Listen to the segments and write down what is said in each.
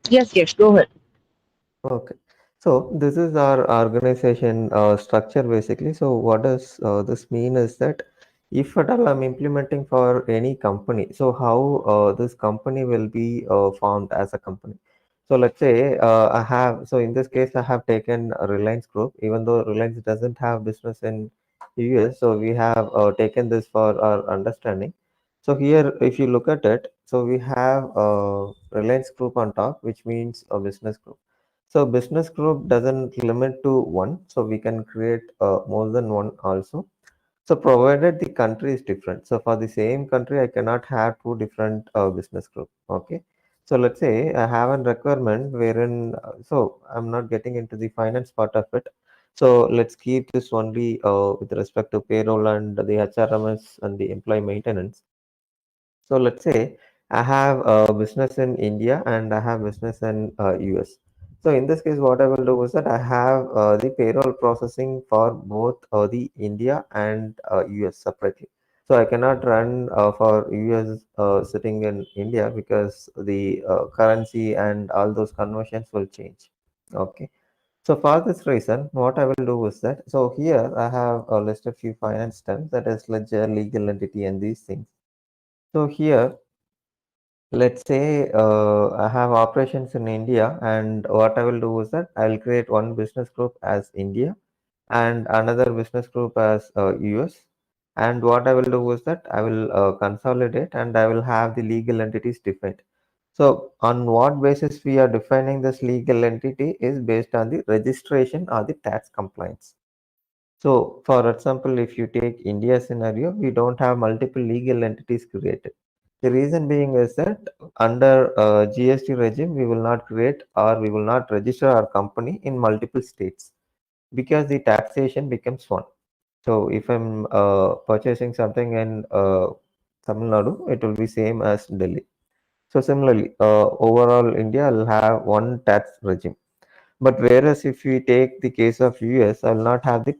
Yes, go ahead. Okay. So this is our organization structure basically. So what does this mean is that if at all I'm implementing for any company, so how this company will be formed as a company. So let's say I have, so in this case I have taken a Reliance Group, even though Reliance doesn't have business in US, so we have taken this for our understanding. So here, if you look at it, so we have Reliance Group on top, which means a business group. So business group doesn't limit to one, so we can create more than one also. So provided the country is different. So for the same country, I cannot have two different business group. Okay. So let's say I have a requirement wherein, so I'm not getting into the finance part of it. So let's keep this only with respect to payroll and the HRMS and the employee maintenance. So let's say I have a business in India and I have business in US. So in this case, what I will do is that I have the payroll processing for both the India and US separately. So I cannot run for US sitting in India because the currency and all those conversions will change. Okay. So for this reason, what I will do is that, so here I have listed few finance terms, that is ledger, legal entity and these things. So here, let's say I have operations in India, and what I will do is that I will create one business group as India and another business group as US. And what I will do is that I will consolidate and I will have the legal entities defined. So, on what basis we are defining this legal entity is based on the registration or the tax compliance. So, for example, if you take India scenario, we don't have multiple legal entities created. The reason being is that under GST regime, we will not create or we will not register our company in multiple states because the taxation becomes one. So, if I'm purchasing something in Tamil Nadu, it will be same as Delhi. So, similarly, overall India will have one tax regime. But whereas if we take the case of US, I will not have the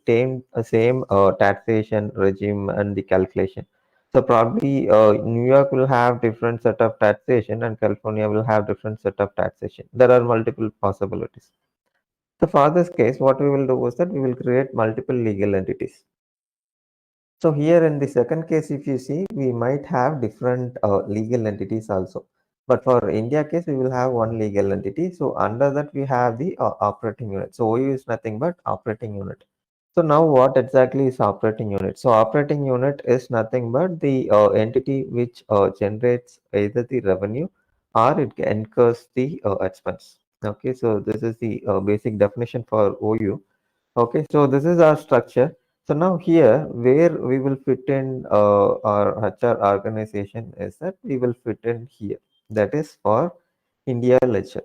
same taxation regime and the calculation. So probably New York will have different set of taxation and California will have different set of taxation. There are multiple possibilities. So for this case, what we will do is that we will create multiple legal entities. So here in the second case, if you see, we might have different legal entities also. But for India case, we will have one legal entity. So under that, we have the operating unit. So OU is nothing but operating unit. So now what exactly is operating unit? So operating unit is nothing but the entity which generates either the revenue or it incurs the expense. Okay, so this is the basic definition for OU. Okay, so this is our structure. So now here, where we will fit in our HR organization is that we will fit in here. That is for India ledger.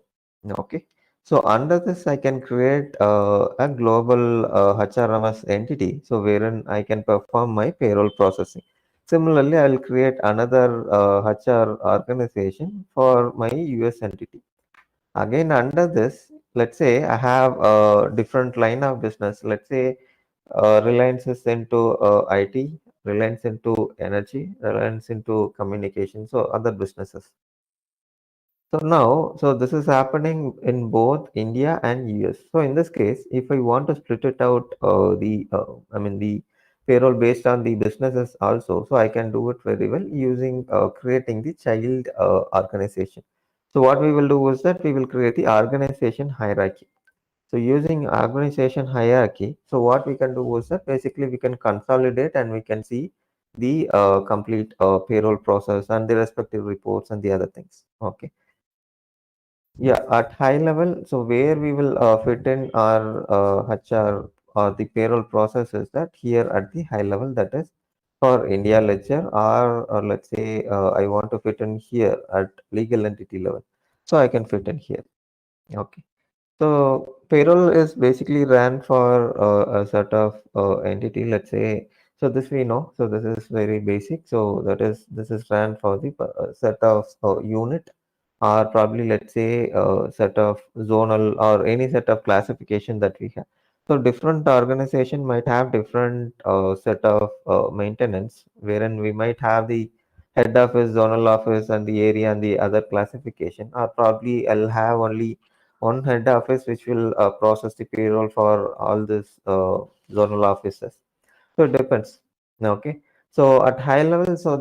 Okay. So under this, I can create a global HRMS entity. So wherein I can perform my payroll processing. Similarly, I will create another HR organization for my US entity. Again, under this, let's say I have a different line of business. Let's say Reliance is into IT, Reliance into energy, Reliance into communication, so other businesses. So now, so this is happening in both India and US. So in this case, if I want to split it out, I mean the payroll based on the businesses also, so I can do it very well using creating the child organization. So what we will do is that we will create the organization hierarchy. So using organization hierarchy, so what we can do is that basically we can consolidate and we can see the complete payroll process and the respective reports and the other things. Okay. Yeah, at high level, so where we will fit in our HR or the payroll process is that here at the high level, that is for India ledger, or let's say I want to fit in here at legal entity level. So I can fit in here. Okay. So payroll is basically ran for a set of entity, let's say. So this we know. So this is very basic. So that is this is ran for the set of unit, or probably let's say set of zonal or any set of classification that we have. So different organization might have different set of maintenance, wherein we might have the head office, zonal office, and the area and the other classification, or probably I'll have only one head office which will process the payroll for all these zonal offices. So it depends. Okay. So at high level, so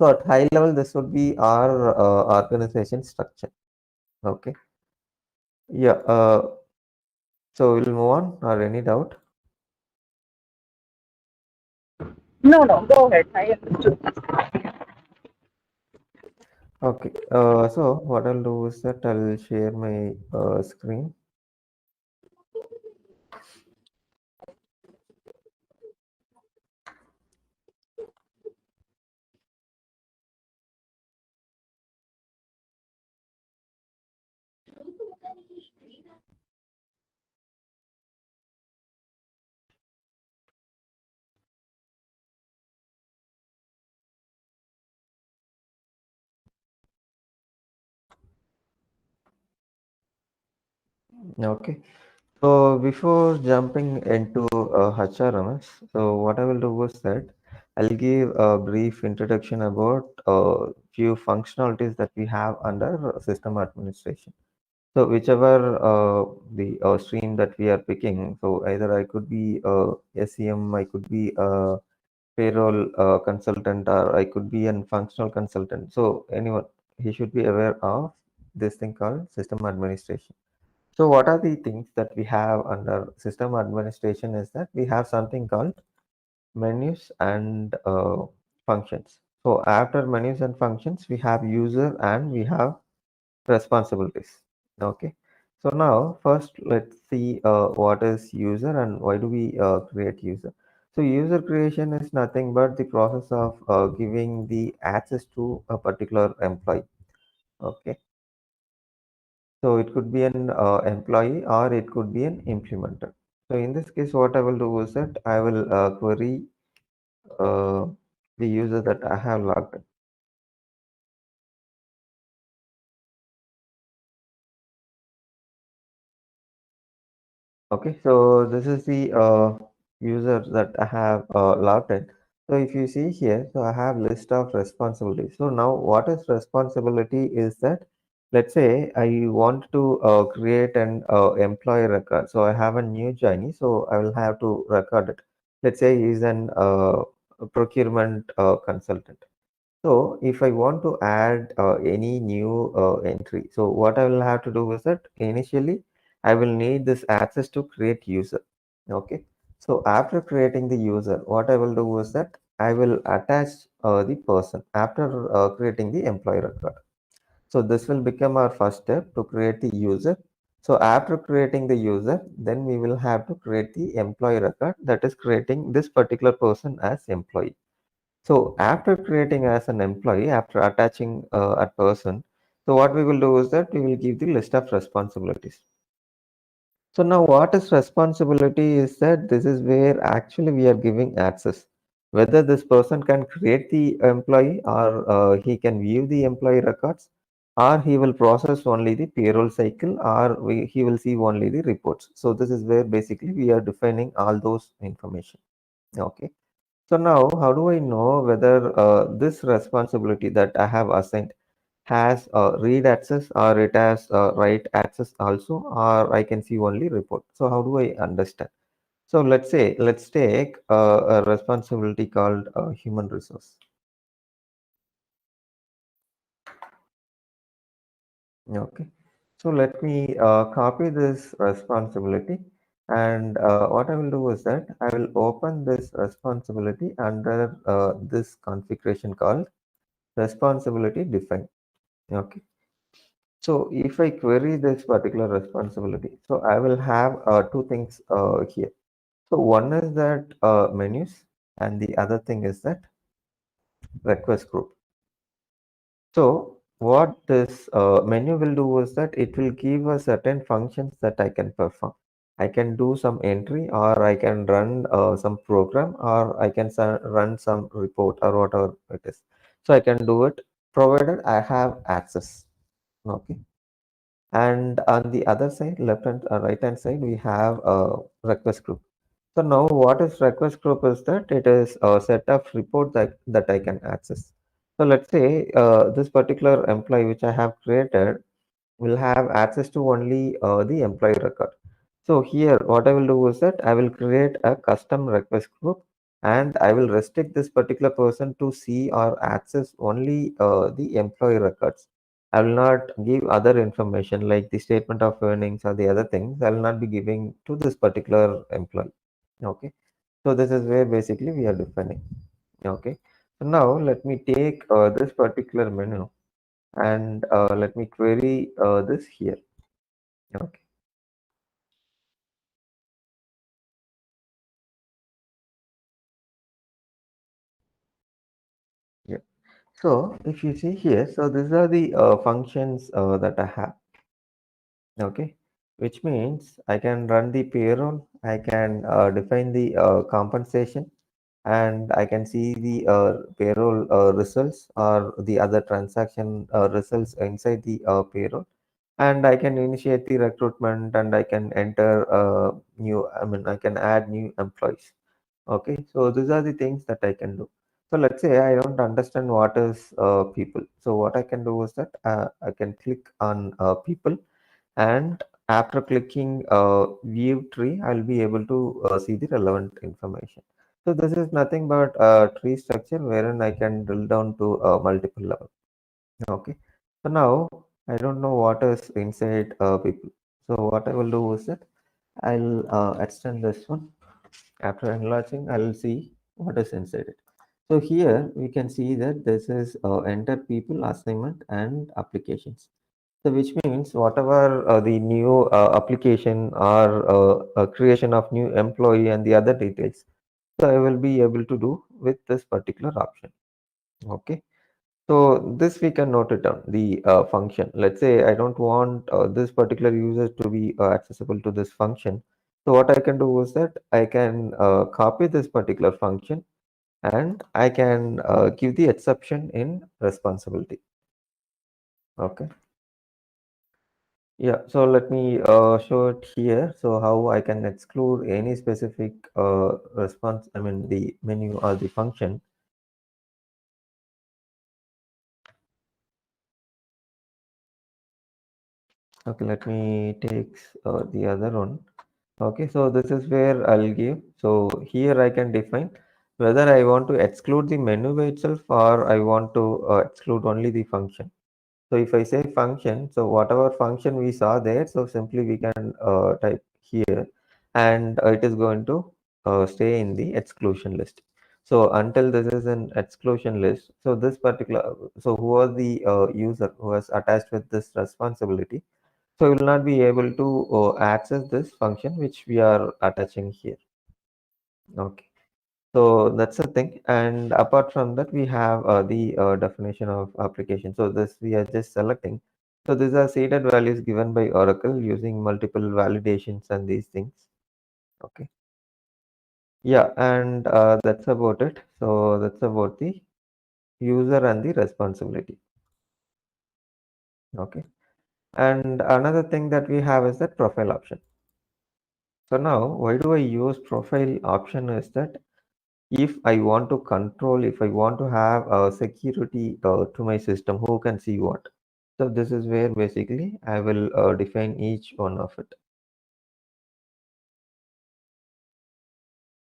at high level, this would be our organization structure. Okay. Yeah. So we'll move on. Or any doubt? No, no, go ahead. I understood. Okay. So what I'll do is that I'll share my screen. Okay. So before jumping into HRMS, so what I will do is that I'll give a brief introduction about few functionalities that we have under system administration. So whichever the stream that we are picking, so either I could be SEM, I could be a payroll consultant, or I could be a functional consultant. So anyone, he should be aware of this thing called system administration. So what are the things that we have under system administration is that we have something called menus and functions. So after menus and functions, we have user and we have responsibilities. Okay. So now first let's see what is user and why do we create user. So user creation is nothing but the process of giving the access to a particular employee. Okay. So it could be an employee or it could be an implementer. So in this case, what I will do is that I will query uh, the user that I have logged in. Okay, so this is the user that I have logged in. So if you see here, so I have list of responsibilities. So now what is responsibility is that, let's say I want to create an employee record. So I have a new joinee, so I will have to record it. Let's say he's an procurement consultant. So if I want to add any new entry, so what I will have to do is that initially I will need this access to create user. Okay. So after creating the user, what I will do is that I will attach the person after creating the employee record. So this will become our first step to create the user. So after creating the user, then we will have to create the employee record, that is creating this particular person as employee. So after creating as an employee, after attaching a person, so what we will do is that we will give the list of responsibilities. So now what is responsibility is that this is where actually we are giving access. Whether this person can create the employee or he can view the employee records or he will process only the payroll cycle or he will see only the reports. So this is where basically we are defining all those information. Okay. So now, how do I know whether this responsibility that I have assigned has read access or it has write access also, or I can see only report? So how do I understand? So let's take a responsibility called human resource. Okay. So let me copy this responsibility, and what I will do is that I will open this responsibility under this configuration called responsibility defined. Okay. So if I query this particular responsibility, so I will have two things here. So one is that menus, and the other thing is that request group. So what this menu will do is that it will give a certain functions that I can perform. I can do some entry, or I can run some program, or I can run some report or whatever it is. So I can do it provided I have access. Okay. And on the other side, left and right hand side, we have a request group. So now what is request group is that it is a set of report that I can access. So let's say this particular employee which I have created will have access to only the employee record. So here, what I will do is that I will create a custom request group and I will restrict this particular person to see or access only the employee records. I will not give other information like the statement of earnings or the other things. I will not be giving to this particular employee. Okay. So this is where basically we are defining. Okay. So now let me take this particular menu and let me query this here. Okay. Yeah. So if you see here, so these are the functions that I have. Okay. Which means I can run the payroll, I can define the compensation, and I can see the payroll results or the other transaction results inside the payroll. And I can initiate the recruitment and I can enter I can add new employees. Okay, so these are the things that I can do. So let's say I don't understand what is people. So what I can do is that I can click on people, and after clicking view tree, I'll be able to see the relevant information. So this is nothing but a tree structure wherein I can drill down to multiple levels. Okay. So now I don't know what is inside people. So what I will do is that I'll extend this one. After enlarging, I'll see what is inside it. So here we can see that this is enter people, assignment, and applications. So which means whatever the new application or creation of new employee and the other details, so I will be able to do with this particular option. Okay. So this we can note it down, the function. Let's say I don't want this particular user to be accessible to this function. So what I can do is that I can copy this particular function and I can give the exception in responsibility. Okay. Yeah. So let me show it here. So how I can exclude any specific response, I mean the menu or the function. Okay, let me take the other one. Okay, so this is where I'll give. So here I can define whether I want to exclude the menu by itself or I want to exclude only the function. So if I say function, so whatever function we saw there, so simply we can type here and it is going to stay in the exclusion list. So until this is an exclusion list, so this particular, so who was the user who was attached with this responsibility, so we will not be able to access this function which we are attaching here. Okay. So that's the thing. And apart from that, we have the definition of application. So this we are just selecting. So these are seeded values given by Oracle using multiple validations and these things. Okay. Yeah, and that's about it. So that's about the user and the responsibility. Okay. And another thing that we have is that profile option. So now, why do I use profile option is that if I want to control, if I want to have a security to my system, who can see what? So this is where basically I will define each one of it.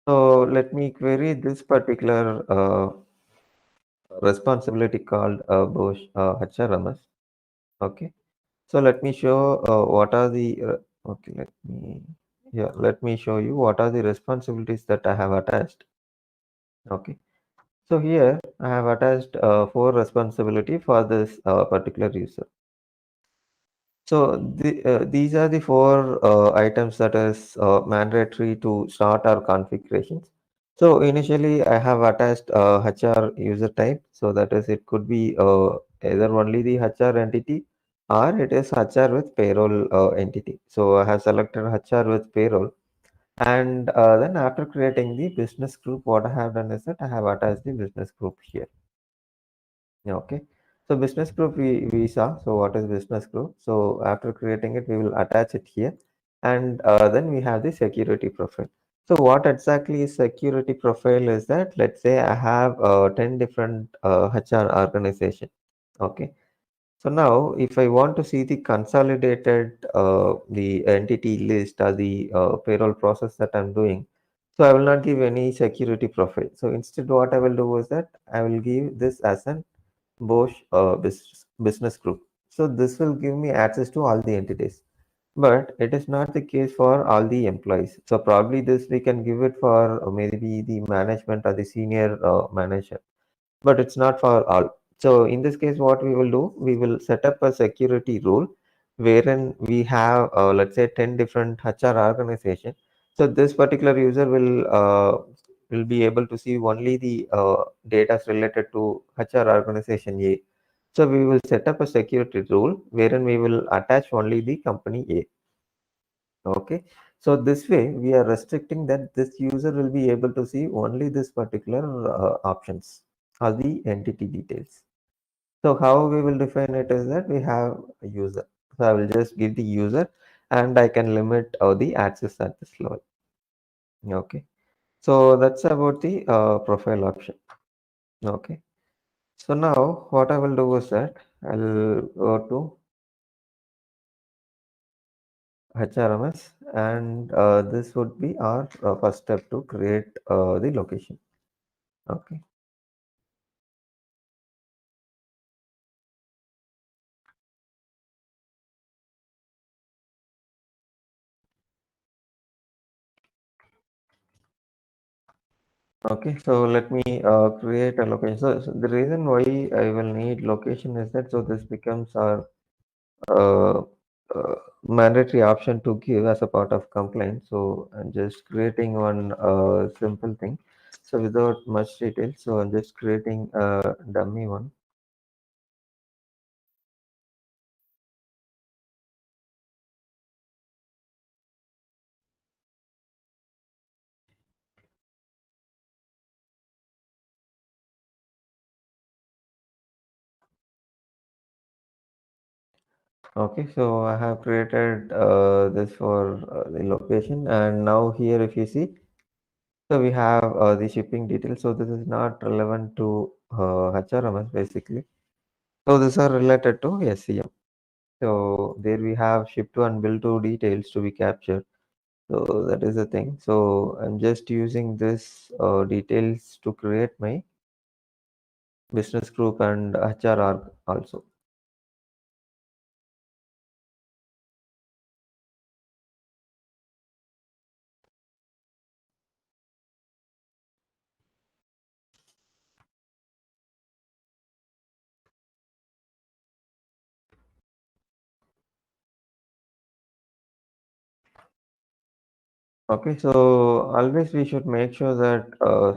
So let me query this particular responsibility called Bosch HRMS. Okay. So let me show what are the okay. Let me show you what are the responsibilities that I have attached. Okay. So here I have attached four responsibility for this particular user. So these are the four items that is mandatory to start our configurations. So initially I have attached HR user type. So that is it could be either only the HR entity or it is HR with payroll entity. So I have selected HR with payroll. And then after creating the business group, what I have done is that I have attached the business group here. Yeah, okay. So business group we saw. So what is business group? So after creating it, we will attach it here. And then we have the security profile. So what exactly is security profile is that, let's say I have 10 different HR organization. Okay. So now if I want to see the consolidated the entity list or the payroll process that I'm doing, so I will not give any security profile. So instead what I will do is that I will give this as an Bosch business group. So this will give me access to all the entities. But it is not the case for all the employees. So probably this we can give it for maybe the management or the senior manager, but it's not for all. So in this case, what we will do, we will set up a security rule wherein we have, let's say, 10 different HR organization. So this particular user will be able to see only the data related to HR organization A. So we will set up a security rule wherein we will attach only the company A. Okay. So this way we are restricting that this user will be able to see only this particular options or the entity details. So how we will define it is that we have a user. So I will just give the user and I can limit the access at this level. Okay. So that's about the profile option. Okay. So now what I will do is that I'll go to HRMS and this would be our first step to create the location. Okay. Okay, so let me create a location. So the reason why I will need location is that so this becomes our uh, uh, mandatory option to give as a part of complaint. So I'm just creating one simple thing. So without much detail, so I'm just creating a dummy one. Okay, so I have created this for the location, and now here if you see, so we have the shipping details. So this is not relevant to HRMS basically. So these are related to SCM. So there we have ship to and bill to details to be captured. So that is the thing. So I'm just using this details to create my business group and HR org also. Okay, so always we should make sure that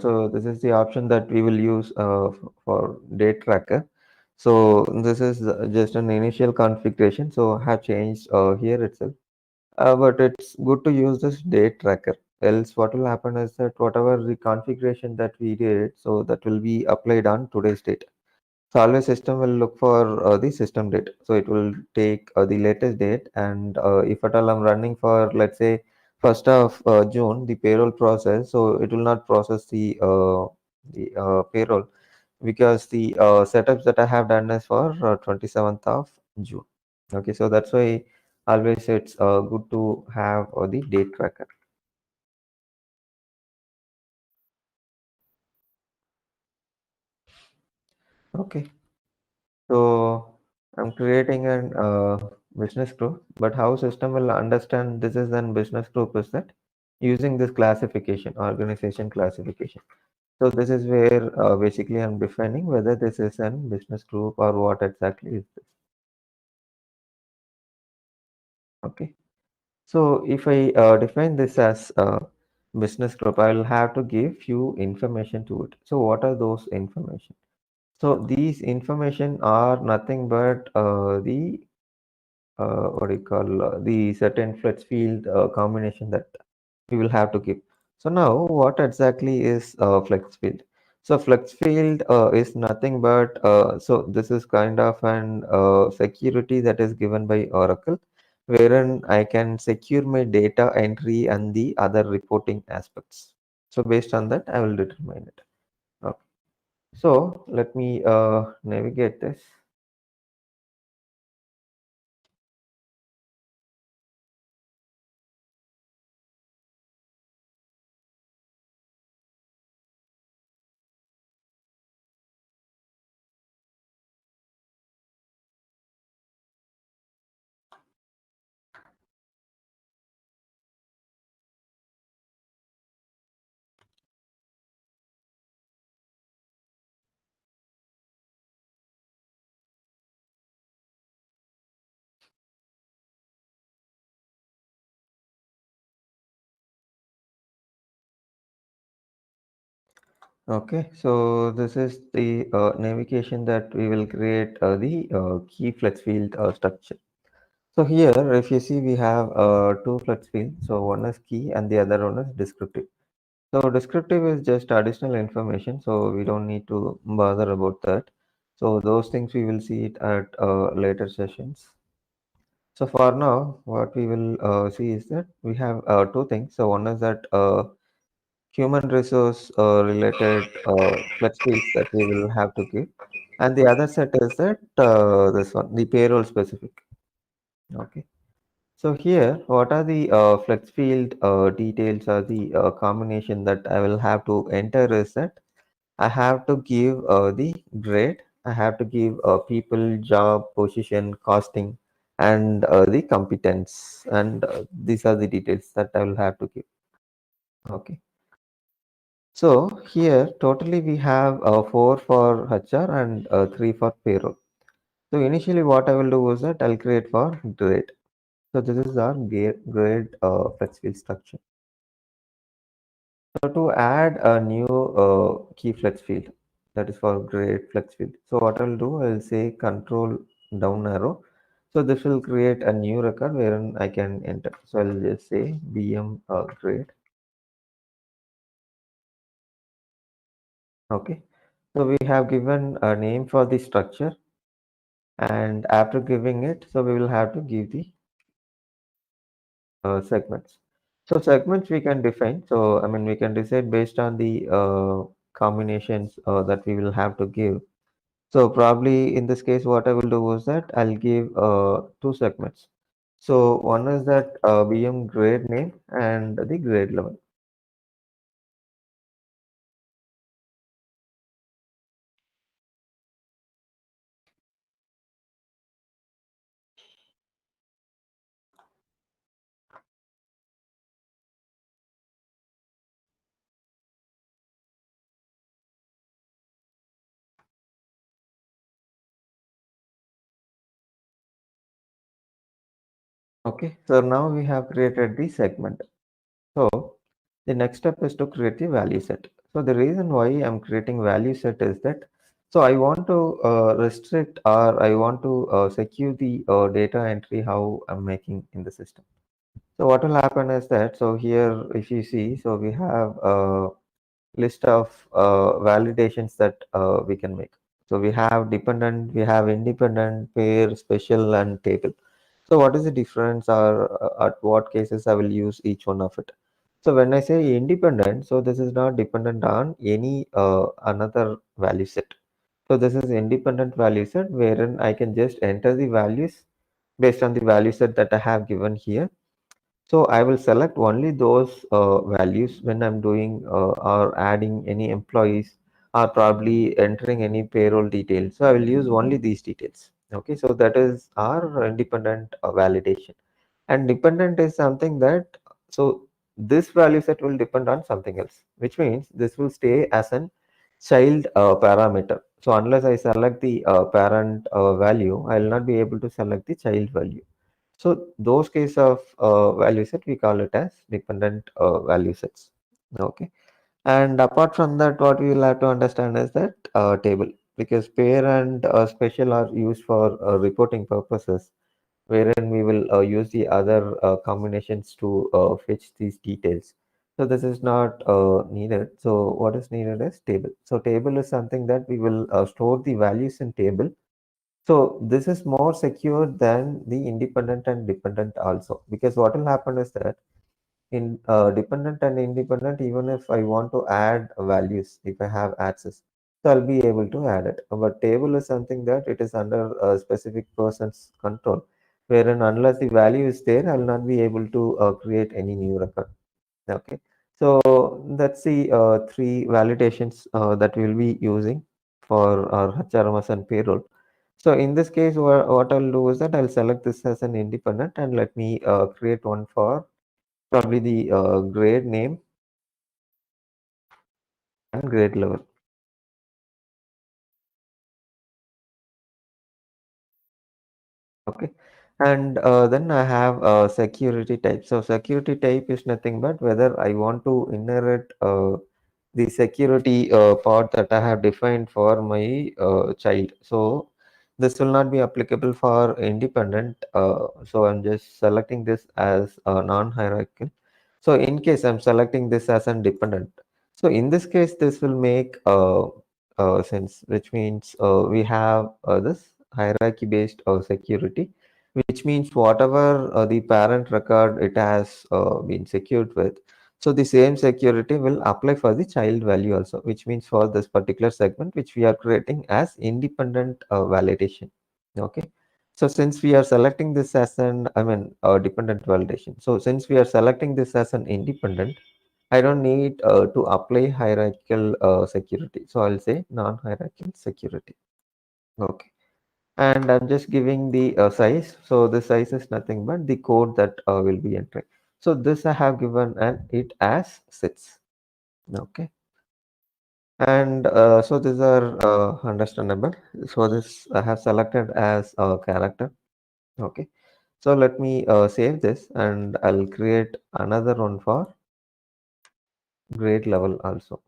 so this is the option that we will use for date tracker. So this is just an initial configuration. So I have changed here itself. But it's good to use this date tracker. Else, what will happen is that whatever the configuration that we did, so that will be applied on today's date. So always system will look for the system date. So it will take the latest date, and if at all I'm running for, let's say, 1st of June, the payroll process, so it will not process the payroll because the setups that I have done is for 27th of June. Okay, so that's why always it's good to have the date tracker. Okay, so I'm creating an business group, but how system will understand this is an business group is that using this classification, organization classification. So this is where basically I'm defining whether this is an business group or what exactly is this. Okay. So if I define this as a business group, I will have to give few information to it. So what are those information? So these information are nothing but the what do you call the certain flex field combination that we will have to give. So now what exactly is flex field? So flex field is nothing but so this is kind of an security that is given by Oracle, wherein I can secure my data entry and the other reporting aspects. So based on that, I will determine it. Okay. So let me navigate this. Okay, so this is the navigation that we will create the key flex field structure. So here, if you see, we have two flex fields. So one is key and the other one is descriptive. So descriptive is just additional information, so we don't need to bother about that. So those things we will see it at later sessions. So for now, what we will see is that we have two things. So one is that human resource related flex fields that we will have to give, and the other set is that this one, the payroll specific. Okay. So here, what are the flex field details or the combination that I will have to enter is that I have to give the grade, I have to give people, job, position, costing, and the competence. And these are the details that I will have to give. Okay. So here, totally we have four for HR and three for payroll. So initially what I will do is that I'll create for grade. So this is our grade flex field structure. So to add a new key flex field, that is for grade flex field. So what I'll do, I'll say control down arrow. So this will create a new record wherein I can enter. So I'll just say BM grade. Okay. So we have given a name for the structure, and after giving it, so we will have to give the segments. So segments we can define. So I mean we can decide based on the combinations that we will have to give. So probably in this case, what I will do is that I'll give two segments. So one is that BM grade name and the grade level. Okay, so now we have created the segment. So the next step is to create the value set. So the reason why I'm creating value set is that so I want to restrict or I want to secure the data entry how I'm making in the system. So what will happen is that so here if you see so we have list of validations that we can make. So we have dependent, we have independent, pair, special, and table. So what is the difference or at what cases I will use each one of it? So when I say independent, so this is not dependent on any another value set. So this is independent value set wherein I can just enter the values based on the value set that I have given here. So I will select only those values when I'm doing or adding any employees or probably entering any payroll details. So I will use only these details. Okay, so that is our independent validation. And dependent is something that, so this value set will depend on something else, which means this will stay as an child parameter. So unless I select the parent value, I will not be able to select the child value. So those case of value set, we call it as dependent value sets. Okay. And apart from that, what we will have to understand is that table, because pair and special are used for reporting purposes, wherein we will use the other combinations to fetch these details. So this is not needed. So what is needed is table. So table is something that we will store the values in table So this is more secure than the independent and dependent also, because what will happen is that in dependent and independent, even if I want to add values, if I have access, so I'll be able to add it. But table is something that it is under a specific person's control, wherein unless the value is there, I'll not be able to create any new record. Okay, so that's the three validations that we'll be using for our HRMS and payroll. So in this case, what I'll do is that I'll select this as an independent and let me create one for probably the grade name and grade level. Okay, and then I have security type. So security type is nothing but whether I want to inherit the security part that I have defined for my child. So this will not be applicable for independent. So I'm just selecting this as non-hierarchical. So in case I'm selecting this as an dependent. So in this case, this will make sense, which means we have this hierarchy based security, which means whatever the parent record it has been secured with, so the same security will apply for the child value also, which means for this particular segment, which we are creating as independent validation. Okay. So since we are selecting this as an, dependent validation. So since we are selecting this as an independent, I don't need to apply hierarchical security. So I'll say non-hierarchical security. Okay. And I'm just giving the size. So the size is nothing but the code that will be entering. So this I have given and it as sits. Okay. And so these are understandable. So this I have selected as a character. Okay. So let me save this and I'll create another one for grade level also.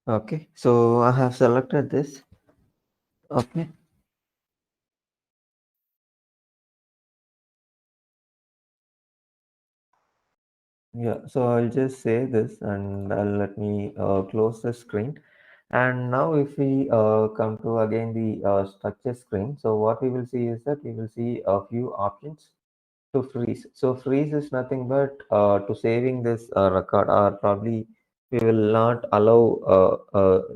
Okay. So I have selected this. Okay. Yeah, so I'll just say this and I'll let me close the screen. And now if we come to again the structure screen, so what we will see is that we will see a few options to freeze. So freeze is nothing but to saving this record, or probably we will not allow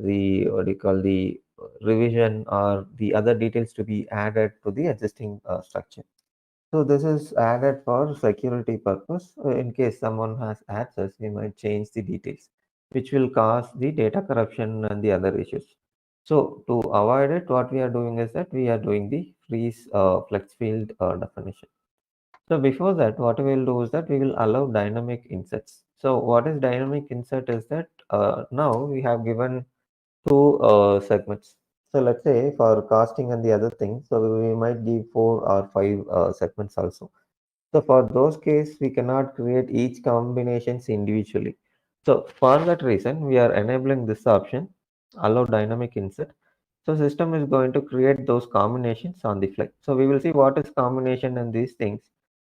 the what do you call the revision or the other details to be added to the existing structure. So this is added for security purpose. In case someone has access, we might change the details, which will cause the data corruption and the other issues. So to avoid it, what we are doing is that we are doing the freeze flex field definition. So before that, what we will do is that we will allow dynamic inserts. So what is dynamic insert is that now we have given two segments. So let's say for casting and the other thing, so we might give four or five segments also. So for those case, we cannot create each combinations individually. So for that reason, we are enabling this option, allow dynamic insert. So system is going to create those combinations on the fly. So we will see what is combination and these things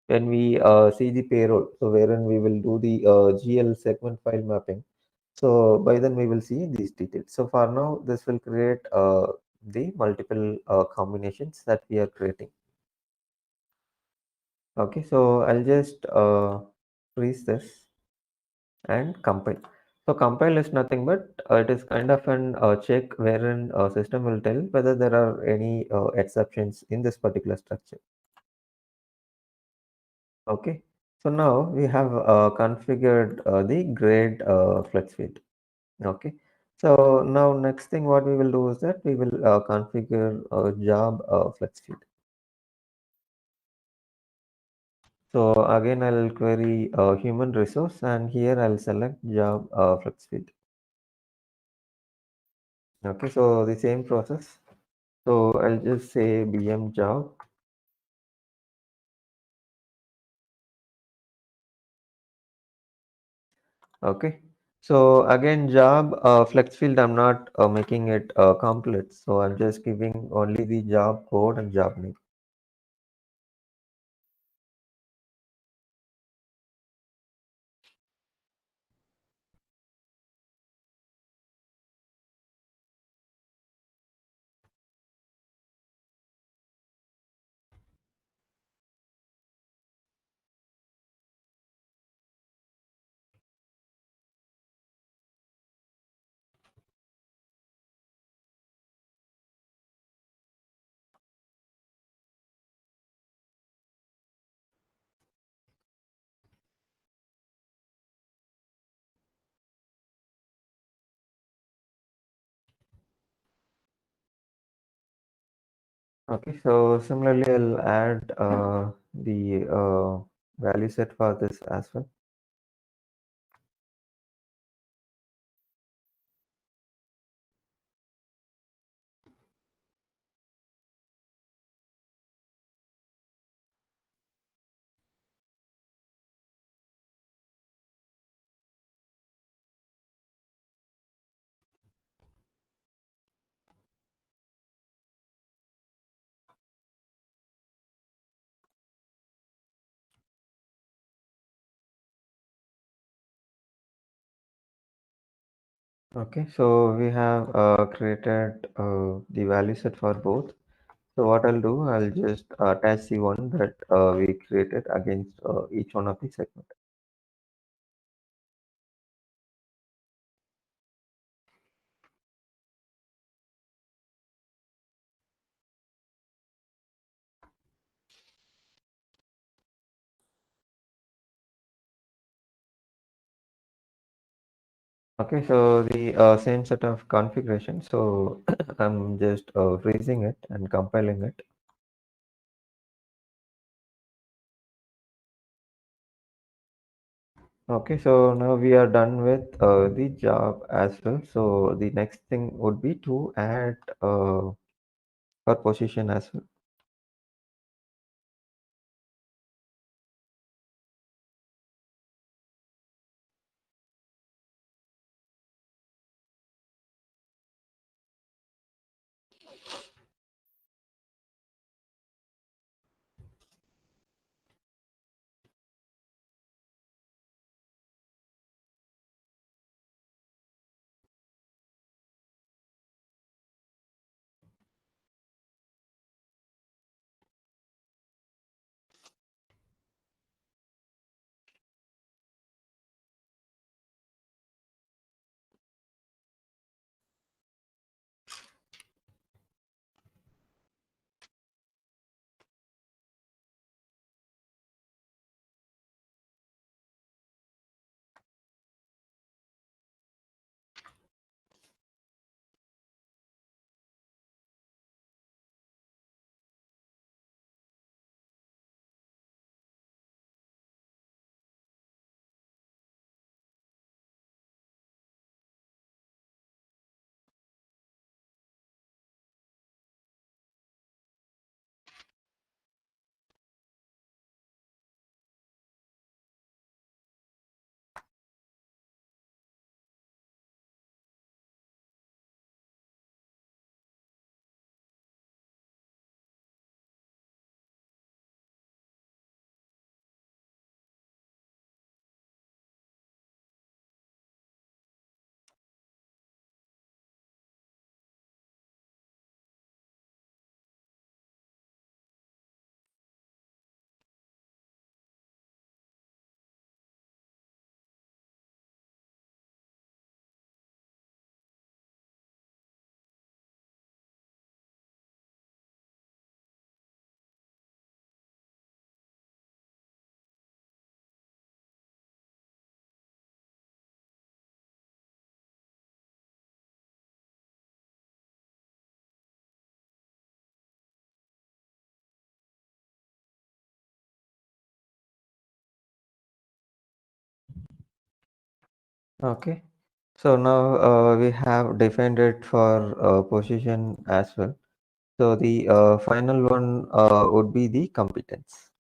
when we see the payroll. So wherein we will do the GL segment file mapping. So by then we will see these details. So for now, this will create the multiple combinations that we are creating. Okay, so I'll just freeze this and compile. So compile is nothing but it is kind of an check wherein system will tell whether there are any exceptions in this particular structure. Okay, so now we have configured the grade flex field. Okay, so now next thing what we will do is that we will configure job flex field. So again, I'll query human resource, and here I'll select job flex field. Okay, so the same process. So I'll just say BM job. Okay. So again, job flex field, I'm not making it complete. So I'm just giving only the job code and job name. Okay. So similarly, I'll add the value set for this as well. Okay. So we have created the value set for both. So what I'll do, I'll just attach the one that we created against each one of the segment. Okay, so the same set of configuration. So I'm just freezing it and compiling it. Okay, so now we are done with the job as well. So the next thing would be to add our position as well. Okay. So now we have defined it for position as well. So the final one would be the competence.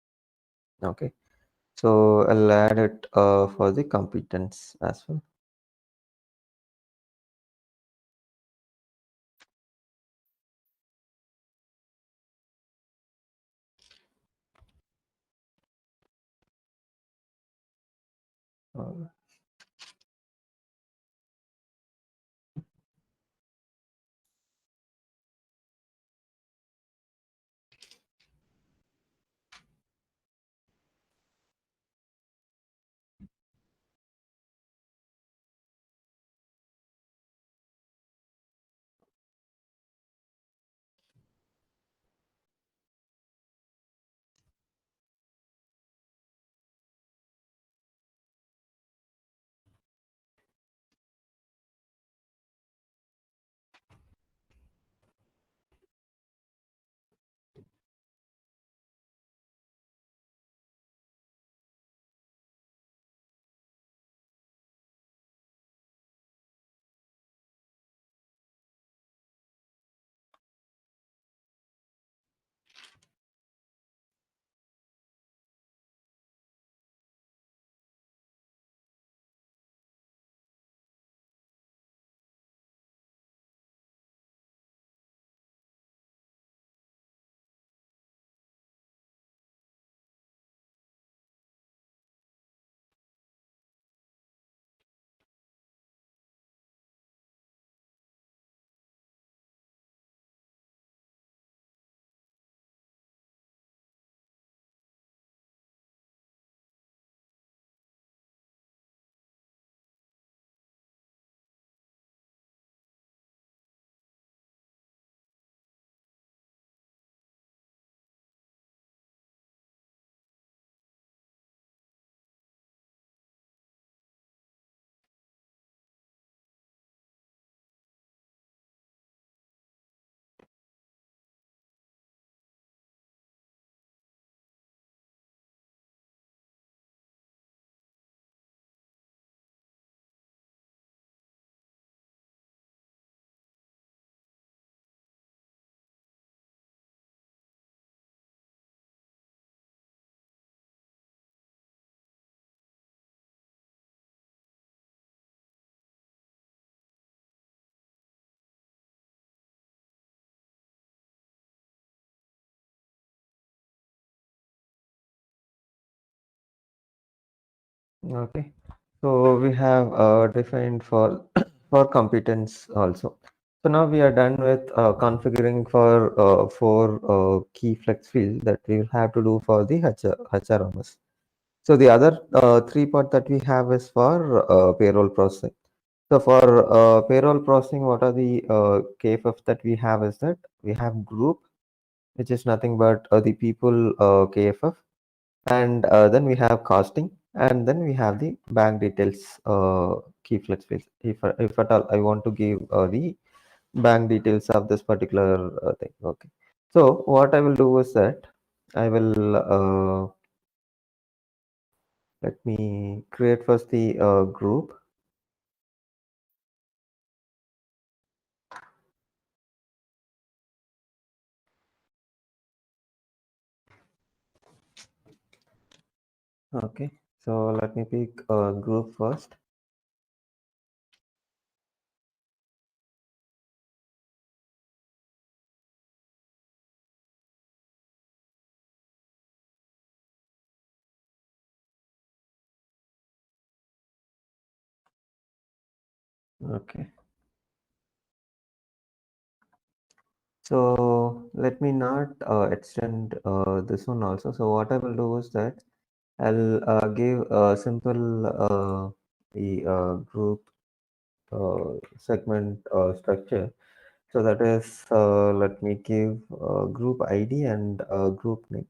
Okay. So I'll add it for the competence as well. Uh, Okay. So we have defined for for competence also. So now we are done with configuring for four key flex fields that we will have to do for the HRMS. So the other three part that we have is for payroll processing. So for payroll processing, what are the KFF that we have is that we have group, which is nothing but the people KFF, and then we have costing, and then we have the bank details key flex fields. If at all I want to give the bank details of this particular thing. Okay. So what I will do is that I will let me create first the group. Okay. So let me pick a group first. Okay. So let me not extend this one also. So what I will do is that I'll give a simple the group segment structure. So that is, let me give group ID and group name.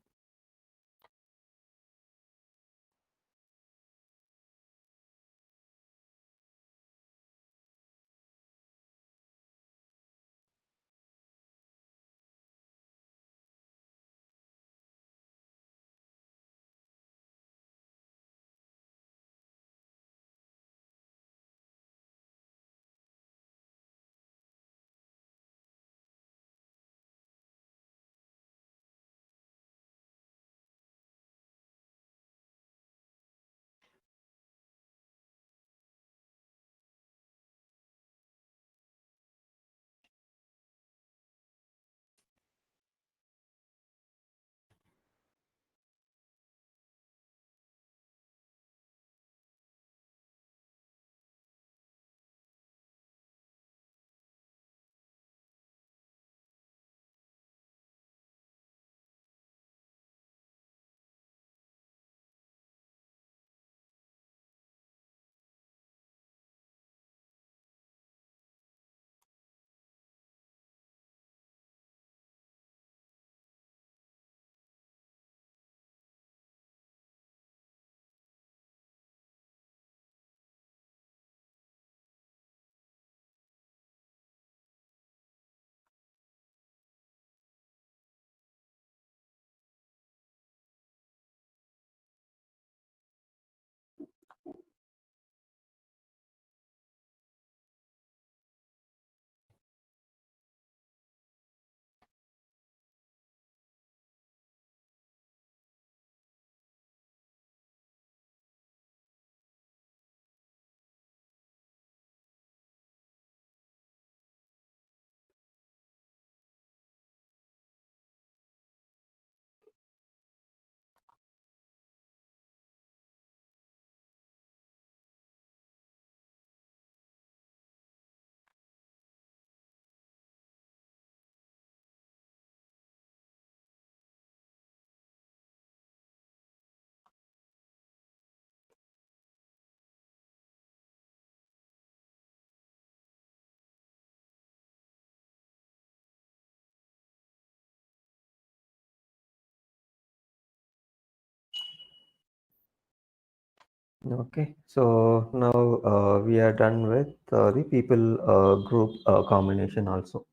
Okay, so now we are done with the people group combination also.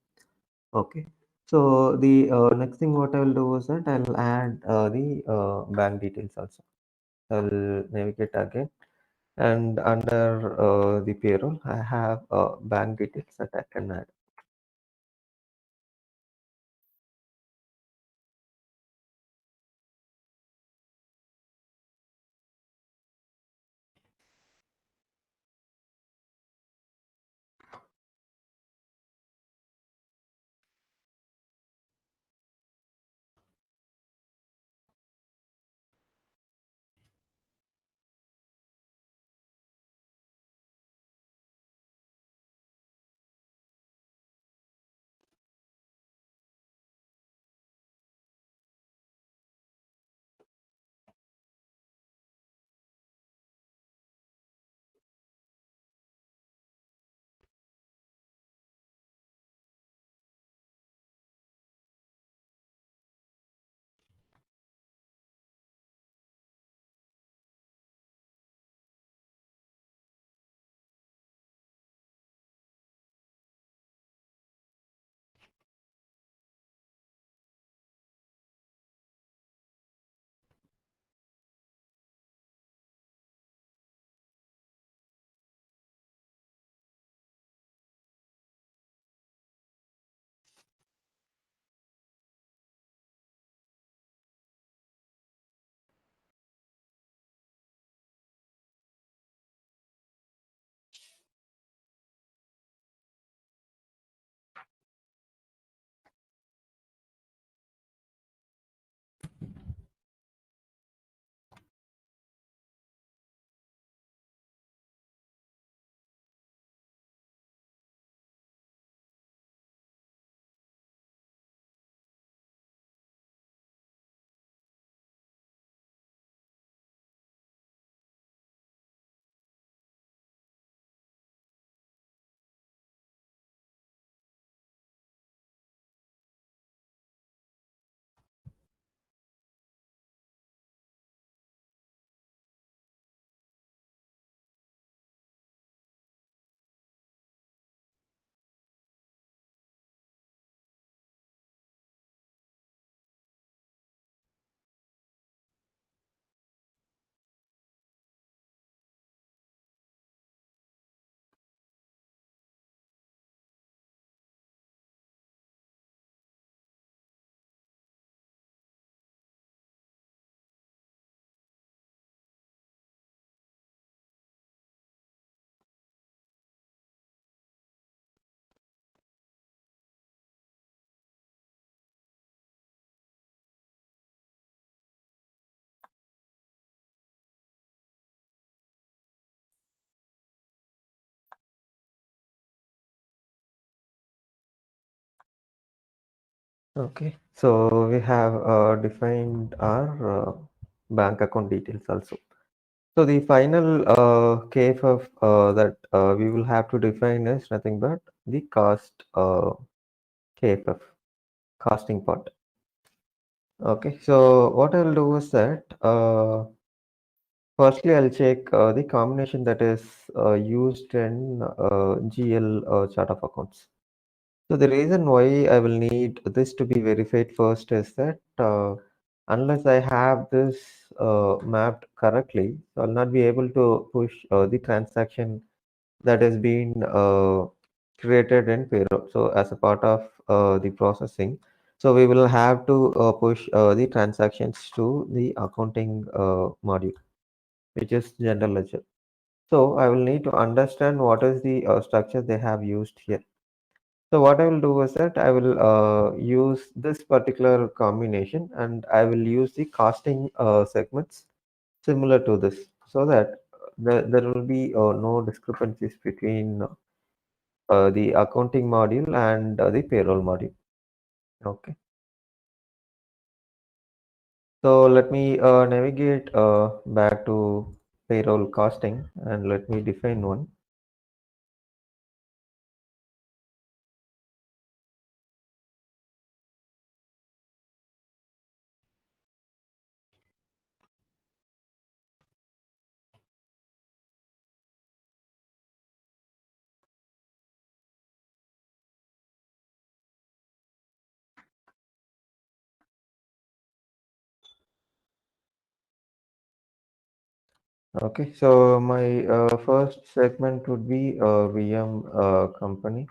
Okay, so the next thing what I will do is that I'll add the bank details also. I'll navigate again, and under the payroll, I have bank details that I can add. Okay, so we have defined our bank account details also. So the final KFF that we will have to define is nothing but the cost KFF, costing part. Okay, so what I'll do is that firstly I'll check the combination that is used in GL chart of accounts. So the reason why I will need this to be verified first is that unless I have this mapped correctly, so I'll not be able to push the transaction that has been created in payroll. So as a part of the processing, so we will have to push the transactions to the accounting module, which is general ledger. So I will need to understand what is the structure they have used here. So what I will do is that I will use this particular combination and I will use the costing segments similar to this so that there will be no discrepancies between the accounting module and the payroll module. Okay. So let me navigate back to payroll costing and let me define one. Okay, so my first segment would be VM company.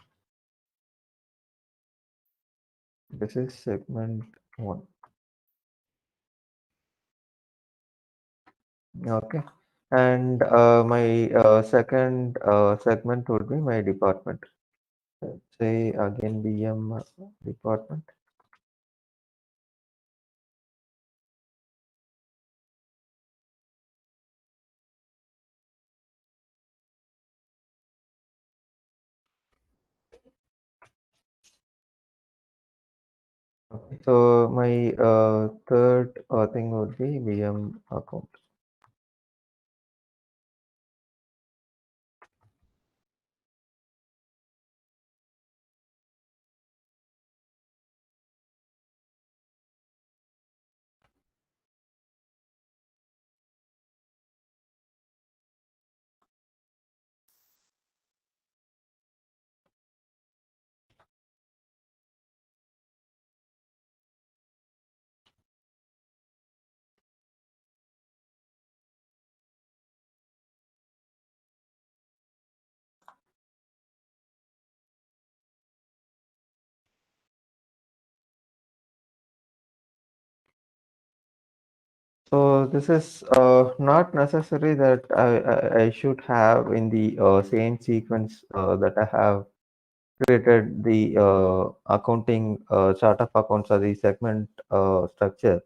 This is segment one. Okay, and my second segment would be my department. Say again VM department. Okay, so my third thing would be VM account. So this is not necessary that I should have in the same sequence that I have created the accounting chart of accounts or the segment structure.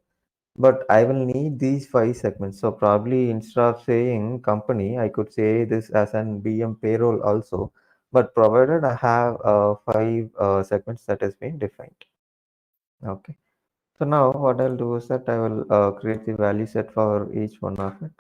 But I will need these five segments. So probably instead of saying company, I could say this as an BM payroll also. But provided I have five segments that has been defined. Okay. So now what I'll do is that I will create the value set for each one of it.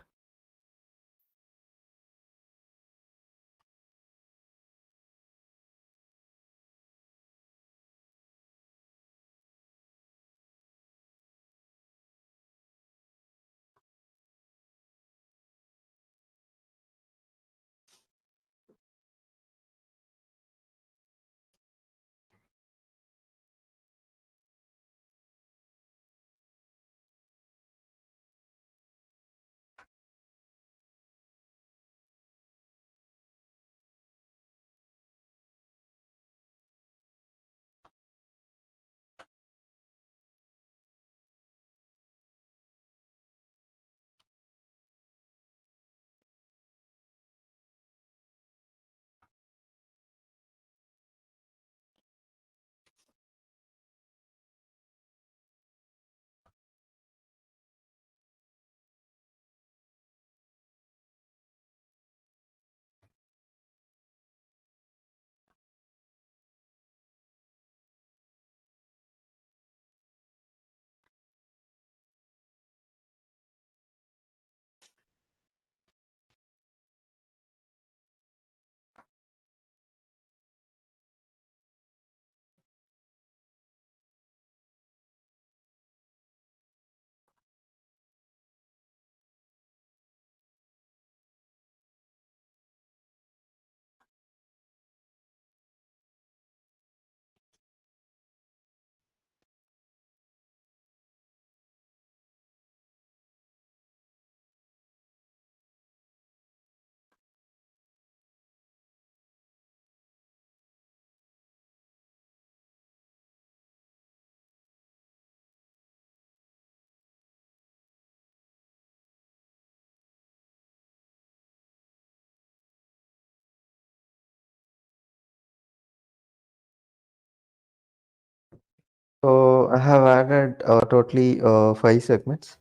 So I have added totally five segments.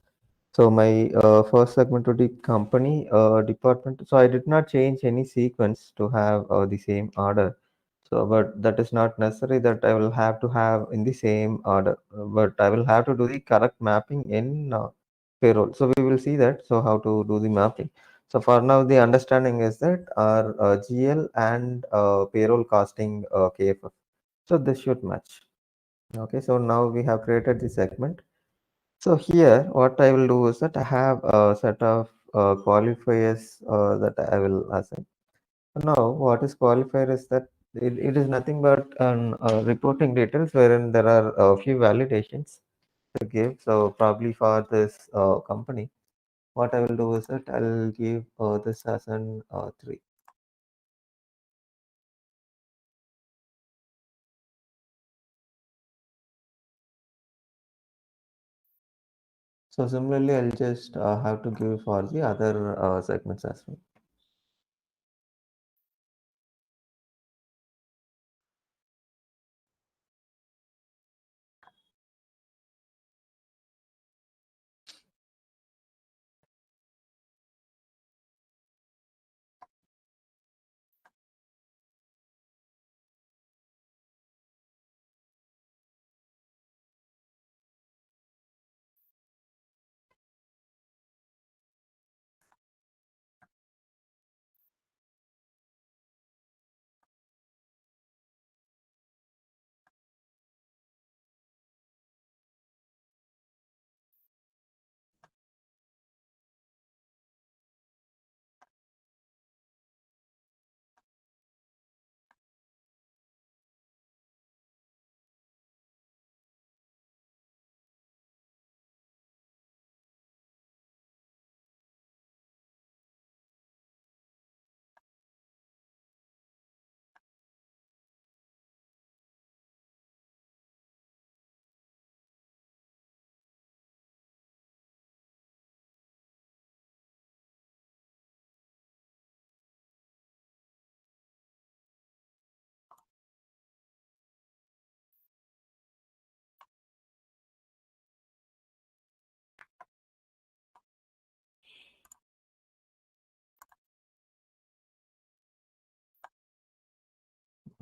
So my first segment would be company department. So I did not change any sequence to have the same order. So, but that is not necessary that I will have to have in the same order. But I will have to do the correct mapping in payroll. So we will see that. So how to do the mapping. So for now, the understanding is that our GL and payroll costing KFF. So this should match. Okay. So now we have created the segment. So here, what I will do is that I have a set of qualifiers that I will assign. Now, what is qualifier is that it is nothing but an reporting details wherein there are a few validations to give. So probably for this company. what I will do is that I'll give this as an 3. So similarly, I'll just have to give for the other segments as well.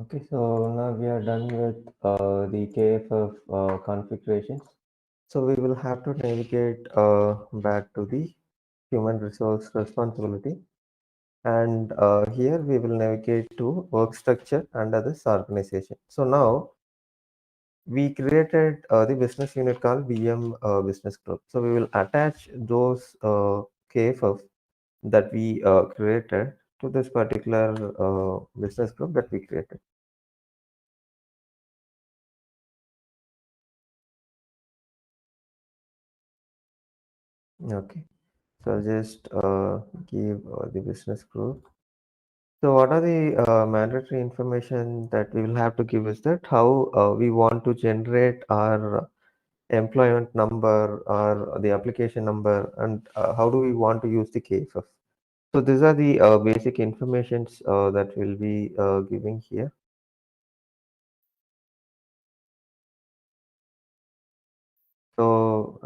Okay, so now we are done with the KFF configurations. So we will have to navigate back to the human resource responsibility. And here we will navigate to work structure under this organization. So now we created the business unit called BM Business Group. So we will attach those KFF that we created to this particular business group that we created. Okay, so I'll just give the business group. So what are the mandatory information that we will have to give is that how we want to generate our employment number or the application number, and how do we want to use the KFF. So these are the basic informations that we'll be giving here. So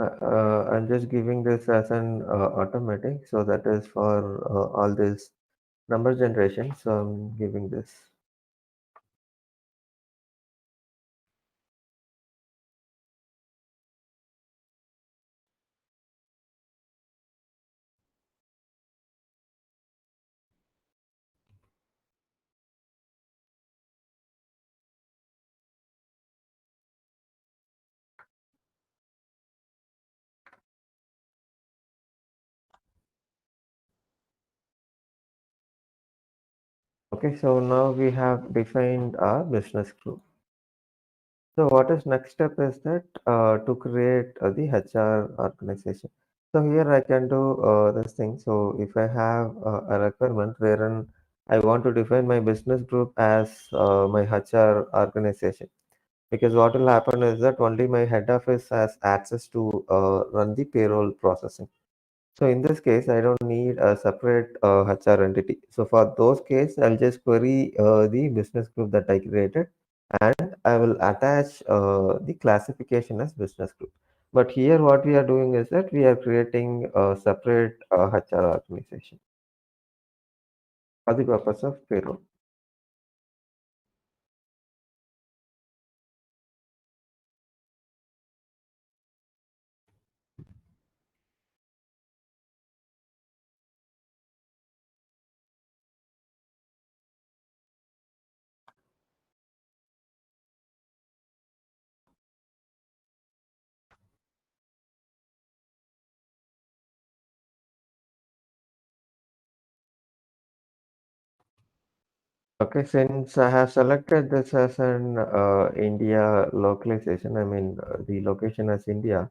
I'm just giving this as an automatic. So that is for all this number generation. So I'm giving this. Okay, so now we have defined our business group. So what is next step is that to create the HR organization. So here I can do this thing. So if I have a requirement wherein I want to define my business group as my HR organization, because what will happen is that only my head office has access to run the payroll processing. So in this case, I don't need a separate HR entity. So for those case, I'll just query the business group that I created, and I will attach the classification as business group. But here what we are doing is that we are creating a separate HR organization for the purpose of payroll. Okay, since I have selected this as an India localization, I mean the location as India.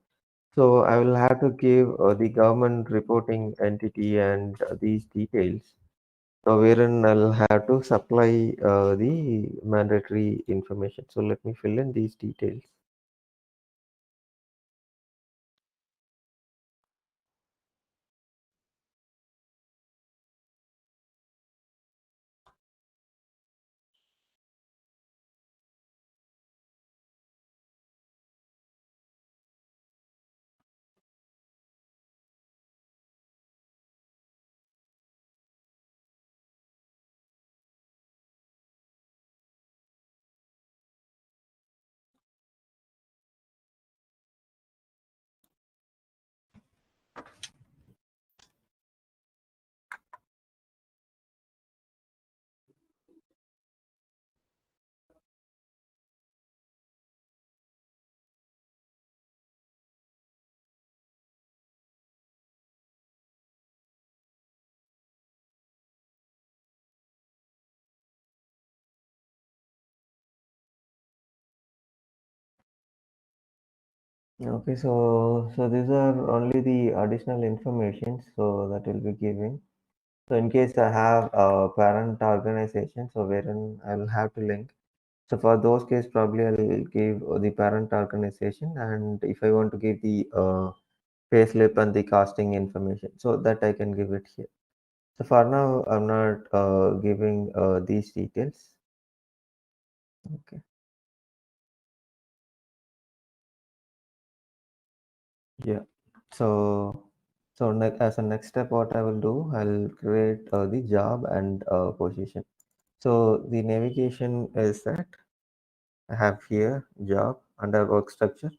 So I will have to give the government reporting entity and these details. So wherein I'll have to supply the mandatory information. So let me fill in these details. Okay, so these are only the additional information so that will be giving. So in case I have a parent organization, so wherein I'll have to link. So for those case, probably I'll give the parent organization, and if I want to give the payslip and the costing information, so that I can give it here. So for now, I'm not giving these details. Okay. Yeah. So as a next step, what I will do, I'll create the job and position. So the navigation is that I have here job under work structure.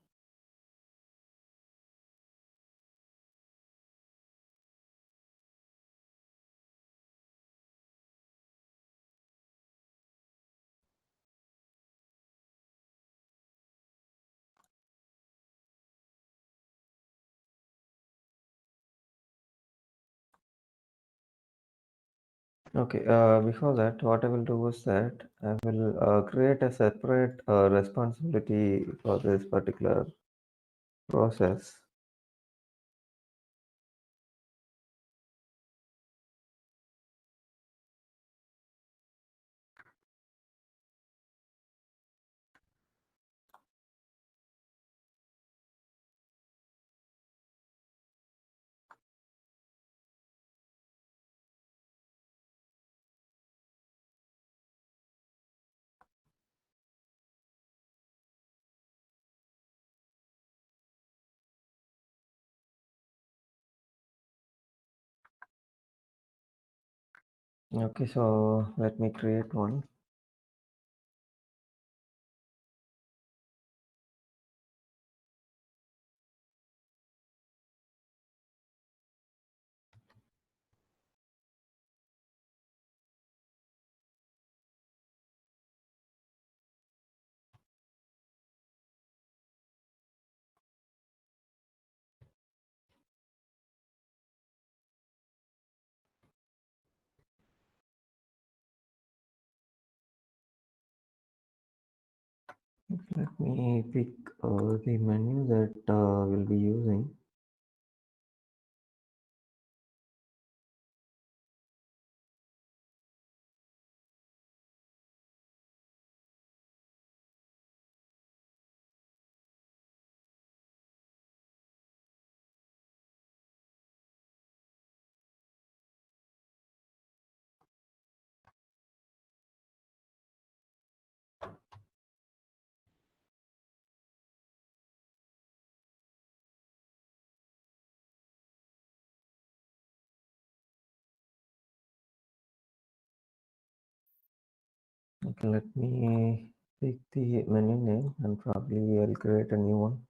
Okay, before that, what I will do is that I will create a separate responsibility for this particular process. Okay, so let me create one. Let me pick the menu that we'll be using. Okay, let me pick the menu name and probably I'll create a new one.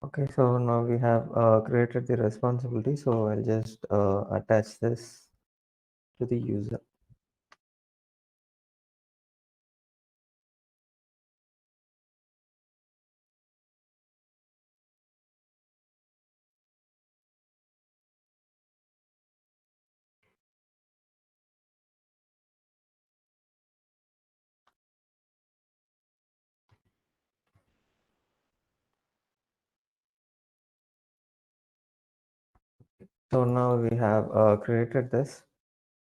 Okay, so now we have created the responsibility. So I'll just attach this to the user. So now we have created this.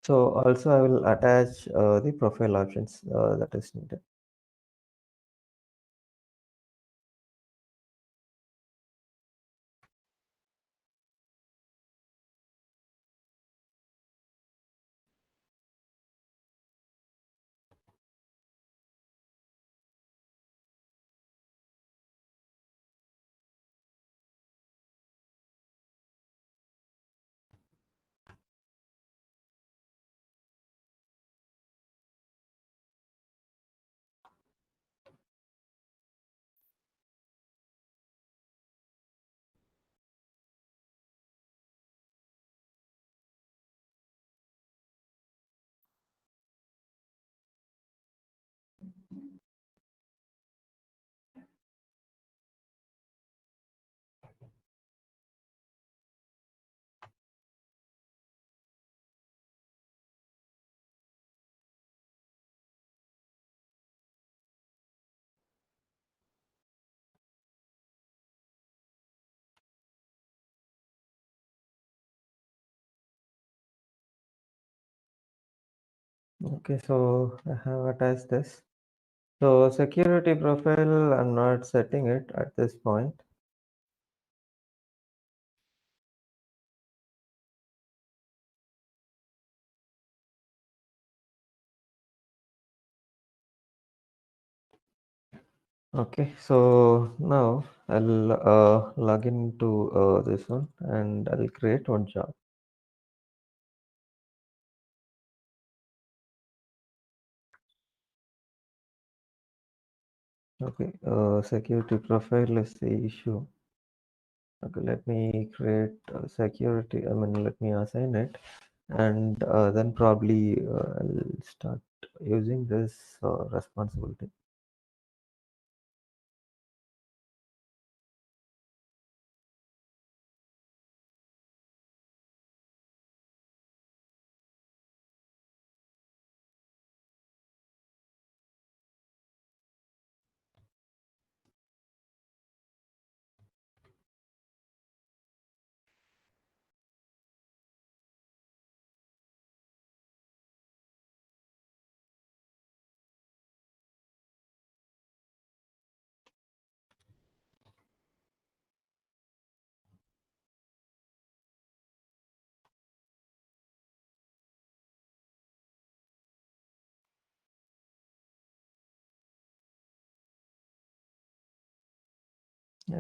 So also I will attach the profile options that is needed. Okay, so I have attached this. So security profile, I'm not setting it at this point. Okay, so now I'll log into this one and I'll create one job. Okay, security profile is the issue. Okay, let me create security. I mean, let me assign it, and then probably I'll start using this responsibility.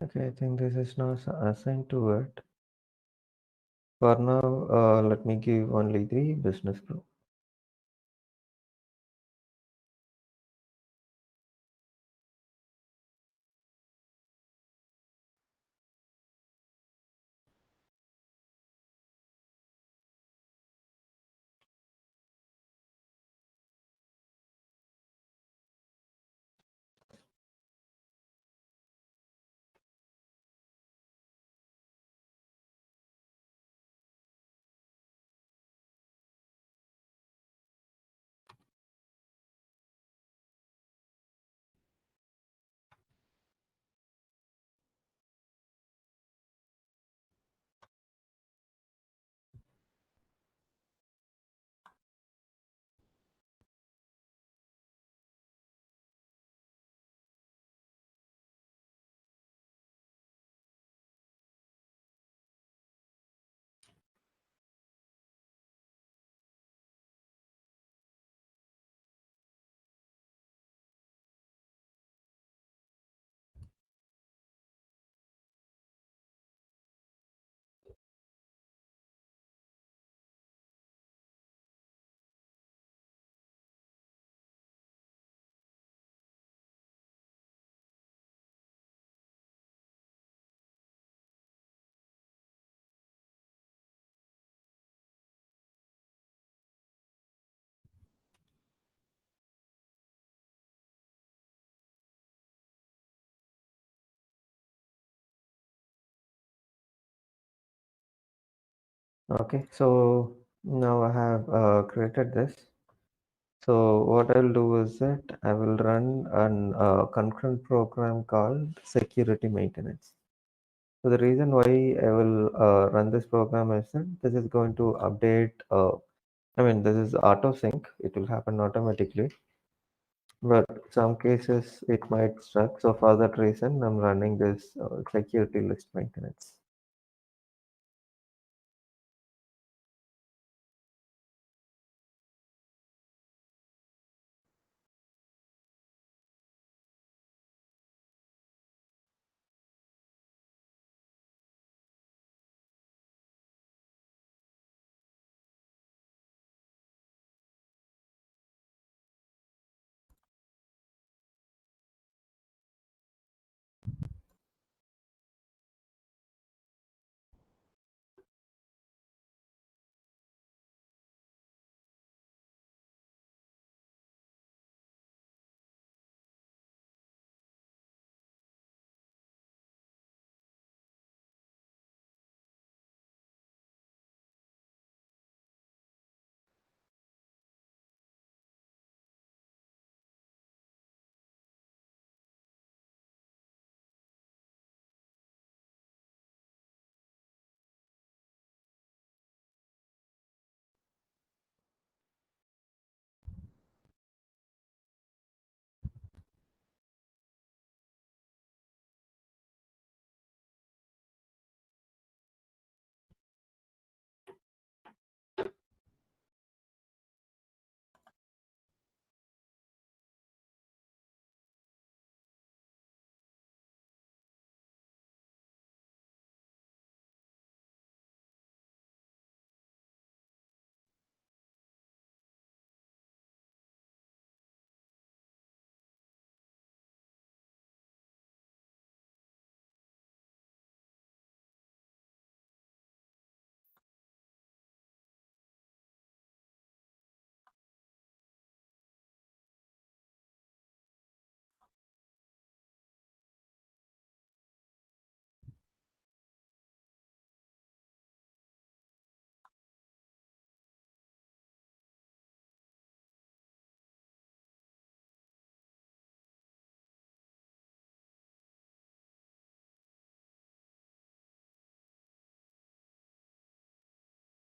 Okay, I think this is now assigned to it. For now, let me give only the business pro. Okay, so now I have created this. So what I'll do is that I will run an concurrent program called security maintenance. So the reason why I will run this program is that this is going to update. I mean, this is auto sync. It will happen automatically, but some cases it might stuck. So for that reason, I'm running this security list maintenance.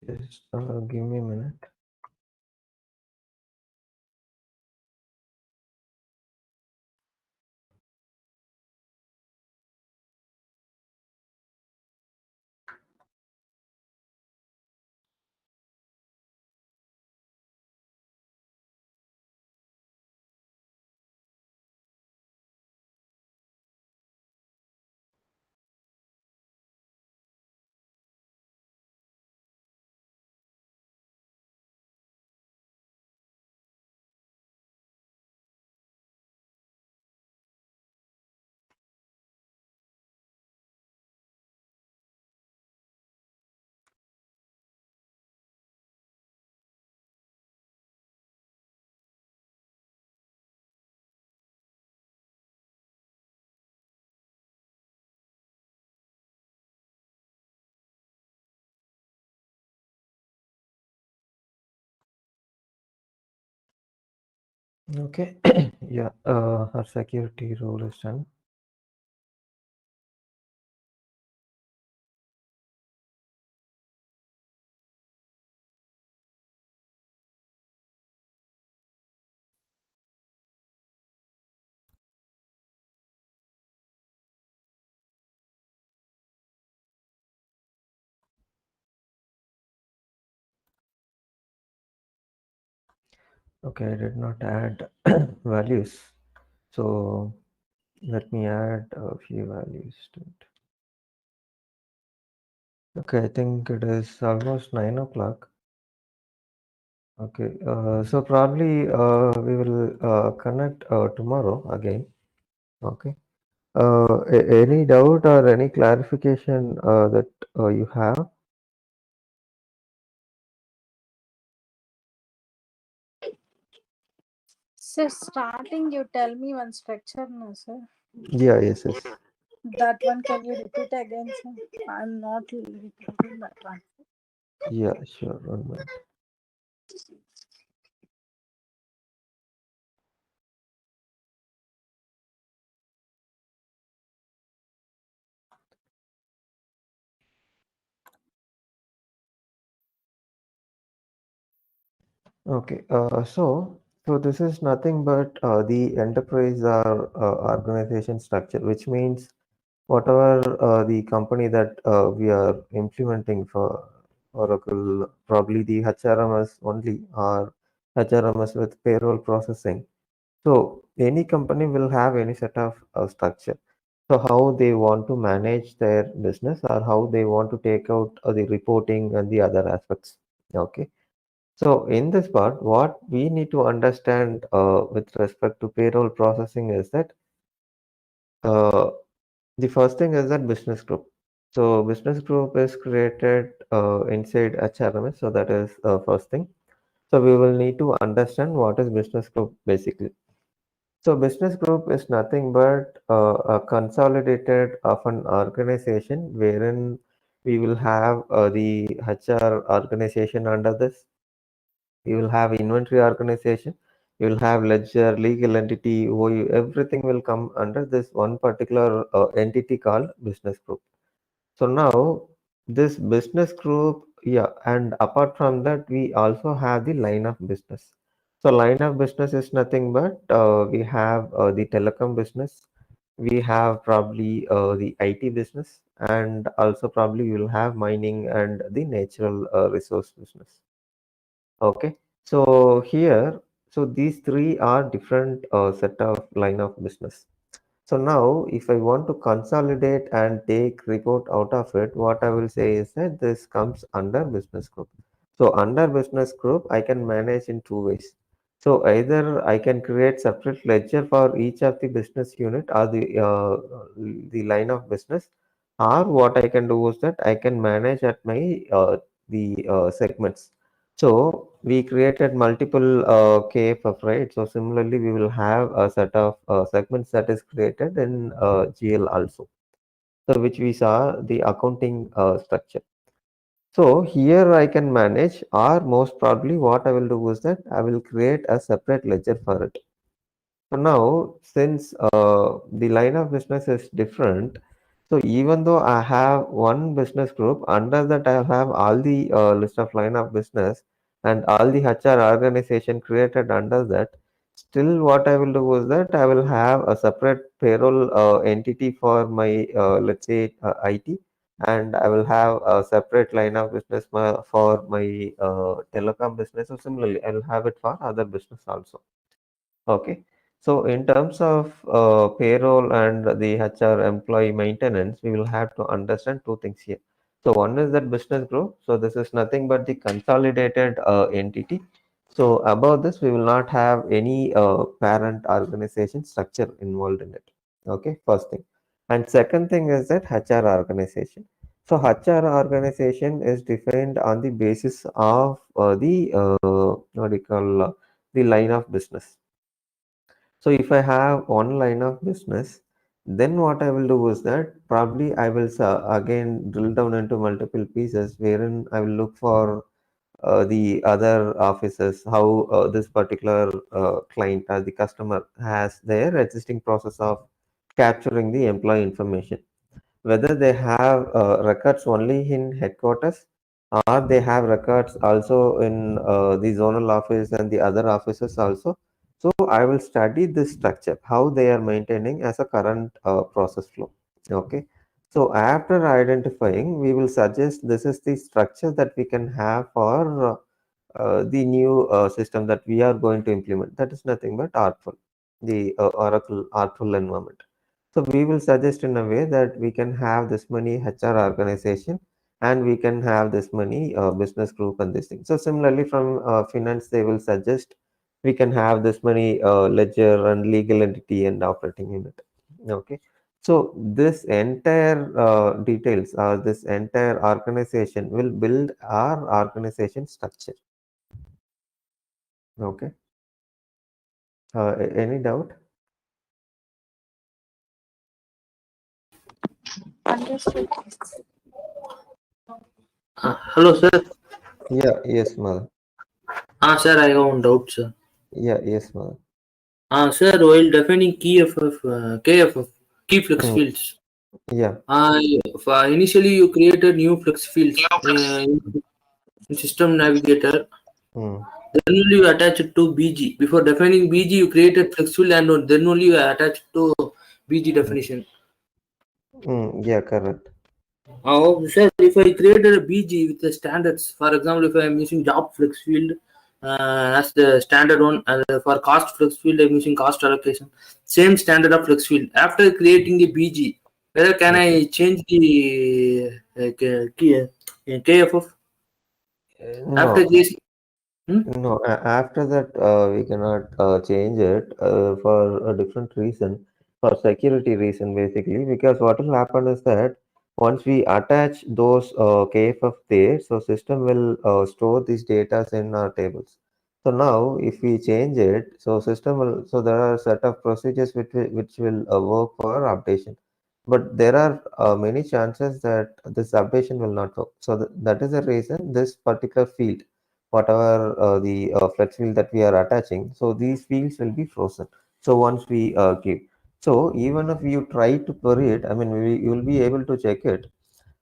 Just give me a minute. Okay, yeah, our security role is done. Okay, I did not add values. So let me add a few values to it. Okay, I think it is almost 9 o'clock. Okay, so probably we will connect tomorrow again. Okay. Any doubt or any clarification that you have? So starting, you tell me one structure, no, sir. Yeah, yes, yes. That one, can you repeat again, sir? I'm not repeating that one. Yeah, sure. One minute. Okay. So this is nothing but the enterprise or organization structure, which means whatever the company that we are implementing for Oracle, probably the HRMS only or HRMS with payroll processing. So any company will have any set of structure. So how they want to manage their business or how they want to take out the reporting and the other aspects. Okay. So in this part, what we need to understand with respect to payroll processing is that uh, the first thing is that business group. So business group is created inside HRMS. So that is first thing. So we will need to understand what is business group basically. So business group is nothing but a consolidated of an organization wherein we will have the HR organization under this. You will have inventory organization. You will have ledger, legal entity, OU, everything will come under this one particular entity called business group. So now this business group, yeah, and apart from that, we also have the line of business. So line of business is nothing but we have the telecom business, we have probably the IT business, and also probably we will have mining and the natural resource business. Okay, so here, so these three are different set of line of business. So now, if I want to consolidate and take report out of it, what I will say is that this comes under business group. So under business group, I can manage in two ways. So either I can create separate ledger for each of the business unit or the line of business, or what I can do is that I can manage at my the segments. So we created multiple KFF, right? So similarly, we will have a set of segments that is created in GL also. So which we saw the accounting structure. So here I can manage, or most probably what I will do is that I will create a separate ledger for it. So now, since the line of business is different, so even though I have one business group, under that I have all the list of line of business and all the HR organization created under that. Still, what I will do is that I will have a separate payroll entity for my, let's say, IT, and I will have a separate line of business for my telecom business. So similarly, I will have it for other business also. Okay. So in terms of payroll and the HR employee maintenance, we will have to understand two things here. So one is that business group. So this is nothing but the consolidated entity. So above this, we will not have any parent organization structure involved in it. Okay, first thing. And second thing is that HR organization. So HR organization is defined on the basis of the what do you call the line of business. So if I have one line of business, then what I will do is that probably I will again drill down into multiple pieces wherein I will look for the other offices, how this particular client or the customer has their existing process of capturing the employee information, whether they have records only in headquarters or they have records also in the zonal office and the other offices also. So I will study this structure, how they are maintaining as a current process flow. Okay. So after identifying, we will suggest this is the structure that we can have for the new system that we are going to implement. That is nothing but R12, the Oracle R12 environment. So we will suggest in a way that we can have this many HR organization and we can have this many business group and this thing. So similarly from finance, they will suggest we can have this many ledger and legal entity and operating unit. Okay. So this entire details or this entire organization will build our organization structure. Okay. Any doubt? Understood. Hello, sir. Yeah, yes, mother. Sir, I have one doubt, sir. Yeah, yes, mother. Sir, while defining KFF, key flex Mm, fields, yeah. uh, initially you created new flex fields in System Navigator. Mm, Then only you attach it to BG. Before defining BG, you created flex field and then only you attach it to BG definition. yeah, correct. Sir, if I created a BG with the standards, for example, if I am using job flex field as the standard one, and for cost flex field, I'm using cost allocation, same standard of flex field. After creating the BG, whether can Okay. I change the KFF after No, creation? Hmm? no, after that, we cannot change it for a different reason, for security reason basically, because what will happen is that once we attach those KFF there, so system will store these data in our tables. So now, if we change it, so system will, so there are a set of procedures which will work for updation. But there are many chances that this updation will not work. So that is the reason this particular field whatever the flex field that we are attaching. So these fields will be frozen. So once we give. So even if you try to query it, I mean, you will be able to check it.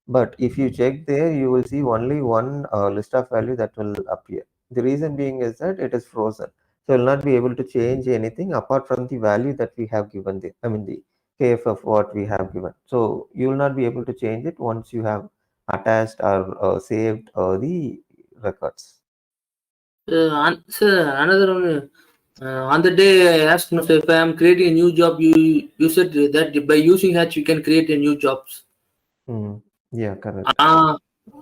But if you check there, you will see only one list of value that will appear. The reason being is that it is frozen. So you'll not be able to change anything apart from the value that we have given there. I mean, the KF of what we have given. So you will not be able to change it once you have attached or saved the records. Sir, another one. On the day I asked myself if I am creating a new job, you said that by using Hatch you can create a new jobs. Mm, yeah, correct. Uh,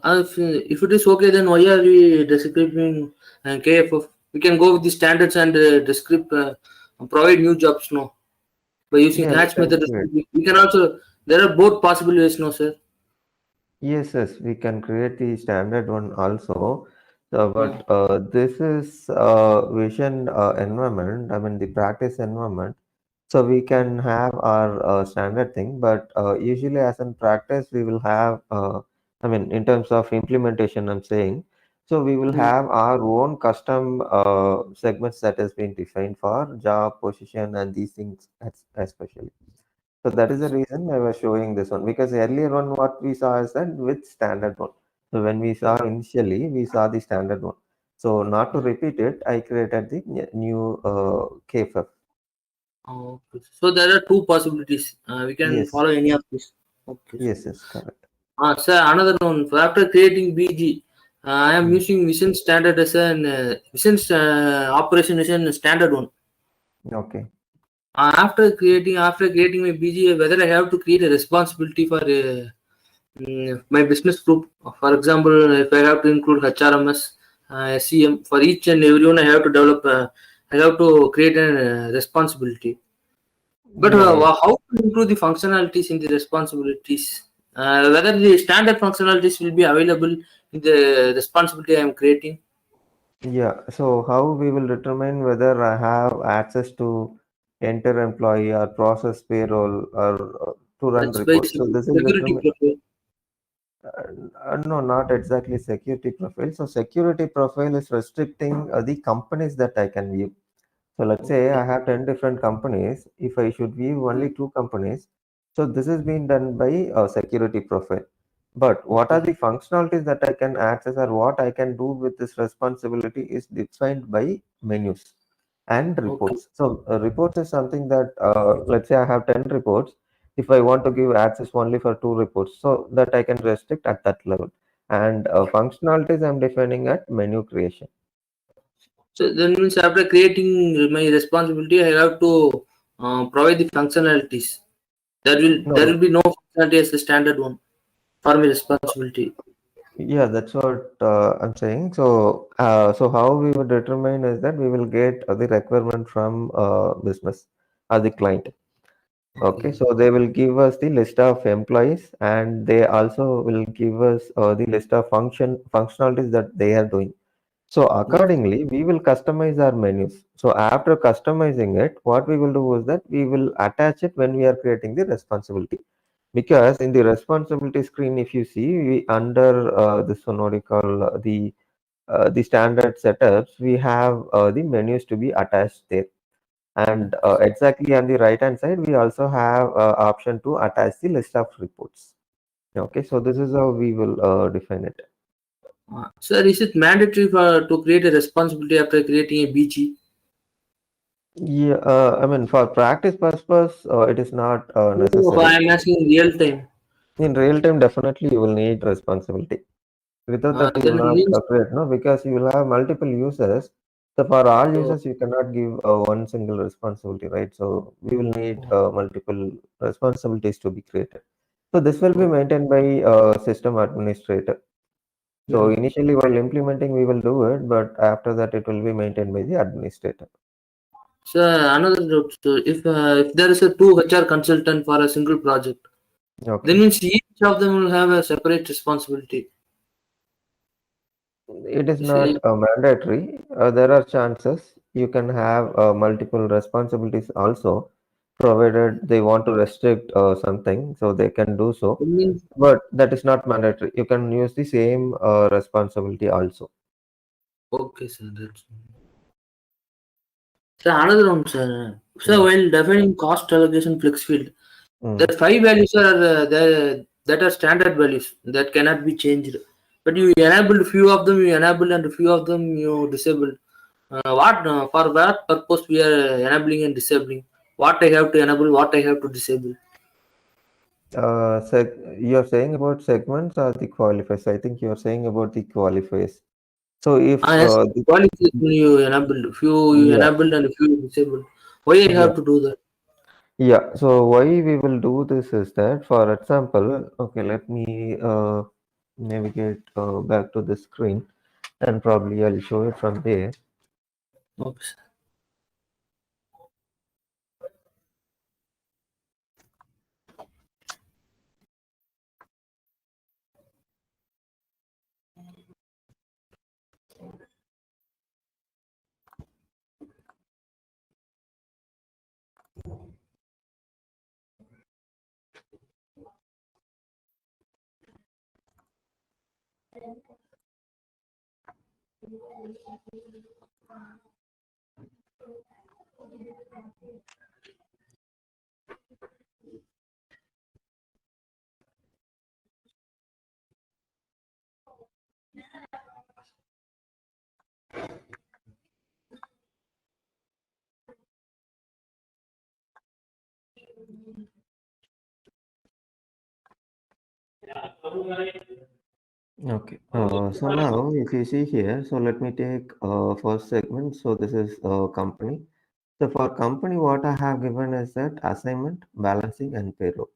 if it is okay, then why are we describing KFF? We can go with the standards and describe provide new jobs. No, by using Yeah, we Hatch can method, create. we can also. There are both possible ways. No, sir. Yes, yes, we can create the standard one also. So, Uh, but this is vision environment, I mean the practice environment. So we can have our standard thing, but usually as in practice, we will have, I mean, in terms of implementation, I'm saying, so we will mm. have our own custom segments that has been defined for job, position, and these things especially. So that is the reason I was showing this one because earlier one what we saw is that with standard one. So when we saw initially, we saw the standard one. So not to repeat it, I created the new KFF. Okay. So there are two possibilities. We can Yes, follow any of this. Okay, sir. yes, yes, correct. Sir, another one. So after creating BG, I am Mm. using Vision standard as an Vision operation as a standard one. Okay. After creating my BG, whether I have to create a responsibility for my business group. For example, if I have to include HRMS, SEM for each and everyone, I have to develop. I have to create a responsibility. But Yeah, yeah. how to improve the functionalities in the responsibilities? Whether the standard functionalities will be available in the responsibility I am creating. Yeah. So how we will determine whether I have access to enter employee or process payroll or to run That's by reports. So this will security determine. profile. No, not exactly security profile. So security profile is restricting the companies that I can view. So let's say Okay. I have 10 different companies. If I should view Mm. only two companies, so this is being done by a security profile. But what are Okay. the functionalities that I can access or what I can do with this responsibility is defined by menus and Okay. reports. So reports is something that let's say I have 10 reports. If I want to give access only for two reports, so that I can restrict at that level. And functionalities I'm defining at menu creation. So then means after creating my responsibility, I have to provide the functionalities. No, There no. will be no functionality as the standard one for my responsibility. Yeah, that's what I'm saying. So how we would determine is that we will get the requirement from business or the client. Okay, Okay. so they will give us the list of employees, and they also will give us the list of functionalities that they are doing. So Okay. accordingly, we will customize our menus. So after customizing it, what we will do is that we will attach it when we are creating the responsibility. Because in the responsibility screen, if you see, we under this one what we call the the standard setups, we have the menus to be attached there. And exactly on the right hand side, we also have option to attach the list of reports. Okay, so this is how we will define it. Sir, is it mandatory to create a responsibility after creating a BG? Yeah, I mean, for practice purpose, it is not No, necessary. I am asking real time. In real time, definitely you will need responsibility. Without that, you Then will not means create, no, because you will have multiple users. So for all uh, users, you cannot give one single responsibility, right? So we will need multiple responsibilities to be created. So this will be maintained by system administrator. So yeah. initially, while implementing, we will do it, but after that, it will be maintained by the administrator. So another doubt, so if there is a two HR consultant for a single project, then Okay. means each of them will have a separate responsibility. It is not Say, mandatory. There are chances you can have multiple responsibilities also, provided they want to restrict something, so they can do so. it means But that is not mandatory. You can use the same responsibility also. okay, sir. That's so another one, sir. So Mm. while defining cost allocation flex field, Mm. the five values are there that are standard values that cannot be changed. But you enabled few of them, you enabled and few of them you disabled. What for what purpose we are enabling and disabling? What I have to enable, what I have to disable. You're saying about segments or the qualifiers? I think you're saying about the qualifiers. So if Yes, qualification you enabled, few you yeah, enabled and few you disabled. Why I yeah. have to do that? Yeah, so why we will do this is that, for example, okay, let me navigate back to the screen and probably I'll show it from there. Okay. Okay, so now if you see here, so let me take first segment. So this is company. So for company, what I have given is that assignment, balancing, and payroll.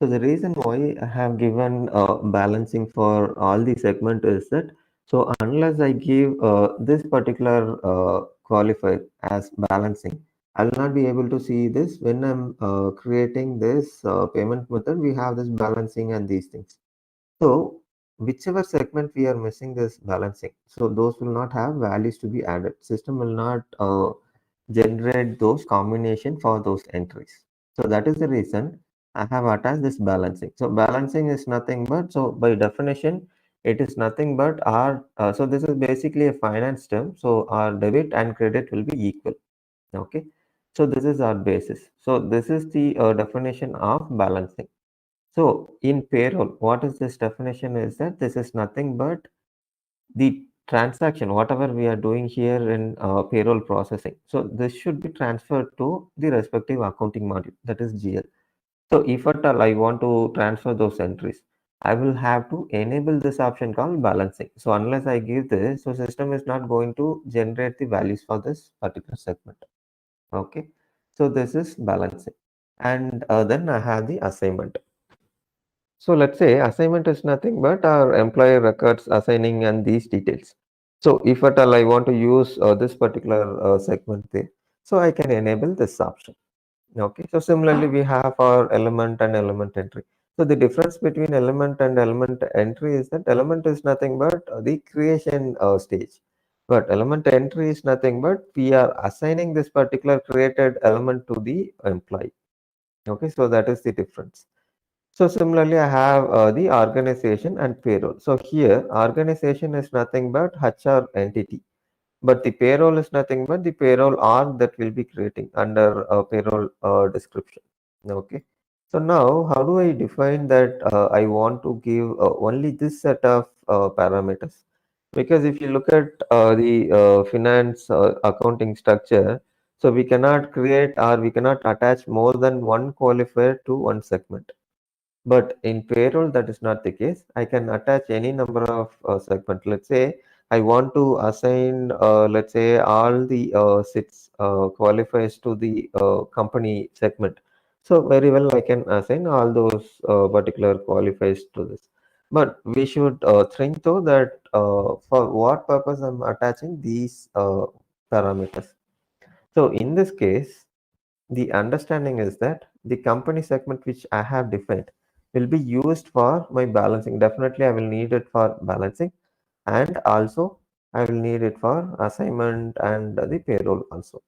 So the reason why I have given balancing for all the segment is that, so unless I give this particular qualifier as balancing, I will not be able to see this when I'm creating this payment method. We have this balancing and these things. So whichever segment we are missing this balancing, so those will not have values to be added. System will not generate those combination for those entries. So that is the reason I have attached this balancing. So balancing is nothing but, so by definition, it is nothing but our, so this is basically a finance term. So our debit and credit will be equal. Okay. So this is our basis. So this is the definition of balancing. So in payroll, what is this definition is that this is nothing but the transaction, whatever we are doing here in payroll processing. So this should be transferred to the respective accounting module, that is GL. So if at all I want to transfer those entries, I will have to enable this option called balancing. So unless I give this, so system is not going to generate the values for this particular segment. Okay. So this is balancing. And then I have the assignment. So let's say assignment is nothing but our employer records assigning and these details. So if at all I want to use this particular segment there, so I can enable this option. Okay. So similarly, we have our element and element entry. So the difference between element and element entry is that element is nothing but the creation stage. But element entry is nothing but we are assigning this particular created element to the employee. Okay. So that is the difference. So similarly, I have the organization and payroll. So here, organization is nothing but HR entity, but the payroll is nothing but the payroll org that we'll be creating under payroll description. Okay. So now, how do I define that I want to give only this set of parameters? Because if you look at the finance accounting structure, so we cannot create or we cannot attach more than one qualifier to one segment. But in payroll, that is not the case. I can attach any number of segments. Let's say I want to assign, let's say, all the six qualifiers to the company segment. So very well, I can assign all those particular qualifiers to this. But we should think though that for what purpose I'm attaching these parameters. So in this case, the understanding is that the company segment which I have defined will be used for my balancing. Definitely, I will need it for balancing, and also I will need it for assignment and the payroll also.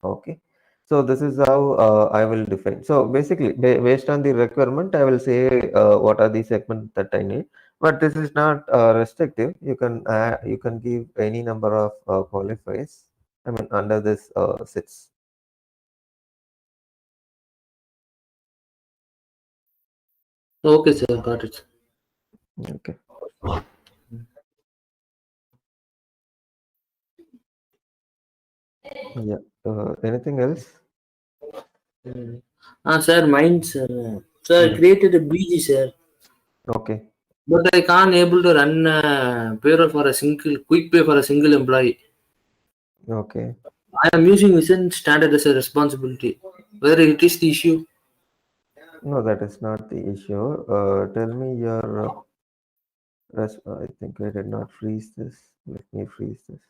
Okay. So this is how I will define. So basically, based on the requirement, I will say what are the segments that I need. But this is not restrictive. You can give any number of qualifiers. I mean under this sits. Okay, sir, got it. Okay. Yeah. Anything else? Sir, mine, sir. So I Mm. created a BG, sir, Okay. but I can't able to run payroll for a single quick pay for a single employee. Okay. I am using mission standard as a responsibility. Whether it is the issue. No, that is not the issue. Tell me your I think I did not freeze this. Let me freeze this.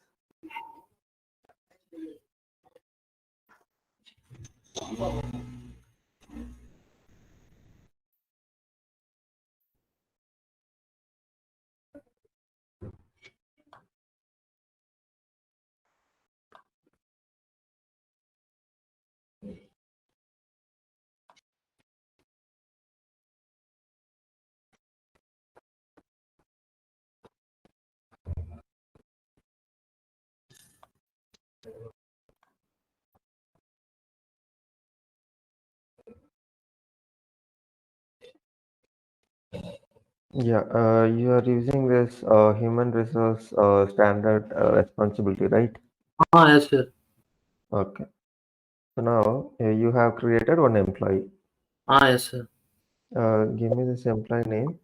Yeah, you are using this human resource standard responsibility, right? Yes, sir. Okay. So now you have created one employee. Yes, sir. Give me this employee name.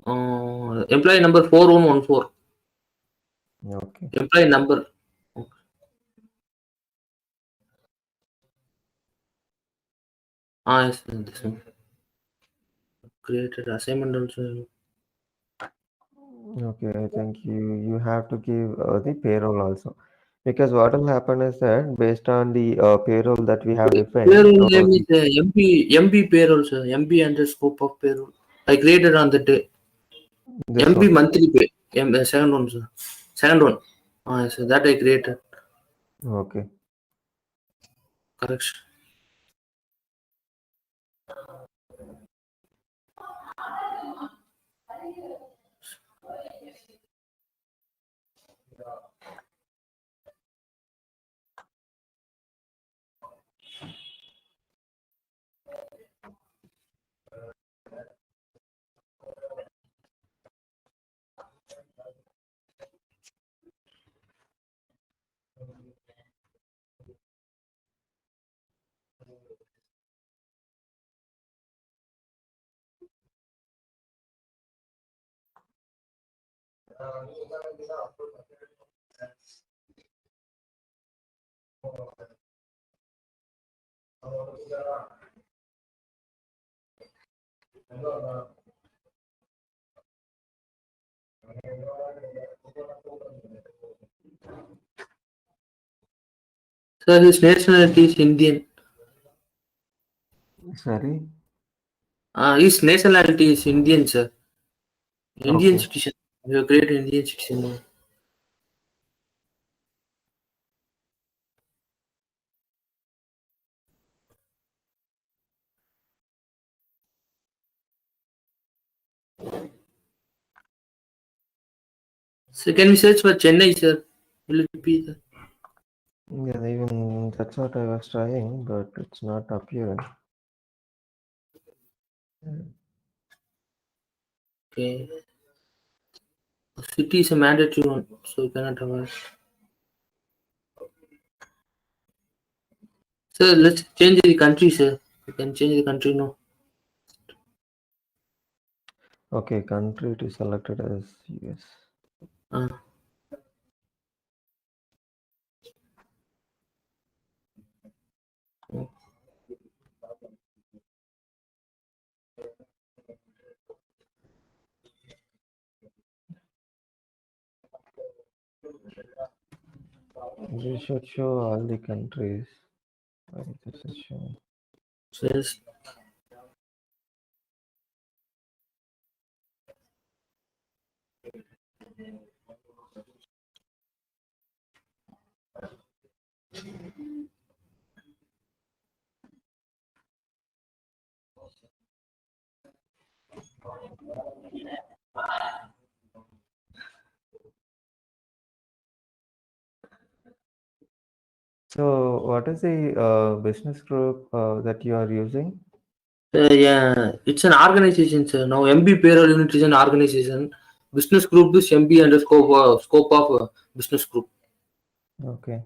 Employee number 4114. Okay. Employee number. Yes, sir. This one. Created assignment also. Okay, I think you have to give the payroll also, because what will happen is that based on the payroll that we have defined, Payroll name is MP payroll, sir. MP under scope of payroll. I created on the day. this MP one. monthly pay. Second one, sir. Second one. Yes, sir. That I created. Okay. Correction. Sir, his nationality is Indian. Sorry. His nationality is Indian, sir. Indian Okay. citizen. You are great Indian citizen. So can we search for Chennai, sir? Will it be there? Yeah, even that's what I was trying, but it's not appearing. Okay. City is a mandatory one, so you cannot avoid. Sir, let's change the country, sir. You can change the country now. Okay, country to selected as US. This should show all the countries. Why this is showing? So yes. So, what is the business group that you are using? Yeah, it's an organization, sir. Now MB payroll unit is an organization. Business group is MB under scope of business group. Okay.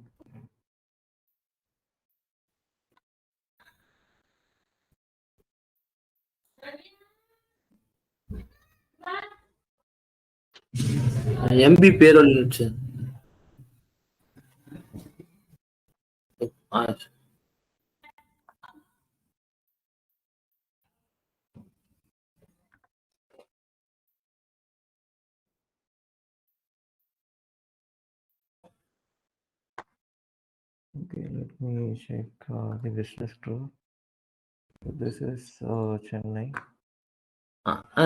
MB payroll unit, sir. Ah, Okay, let me check the business group. This is Chennai.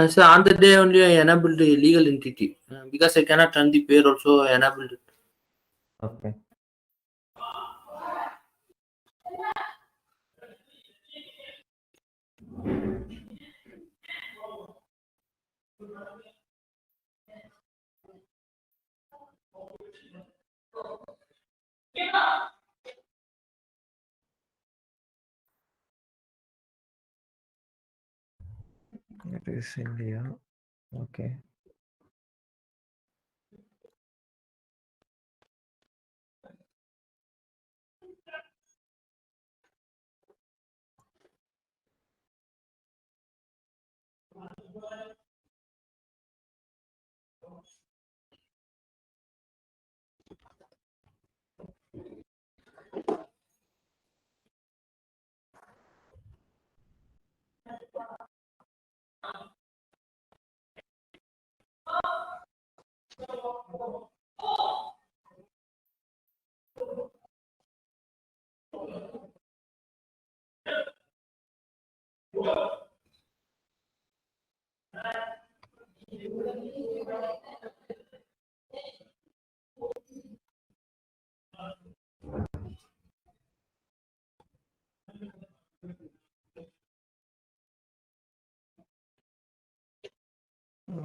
so on the day only I enabled the legal entity because I cannot run the payroll, so I enabled it. Okay. It is India. Okay.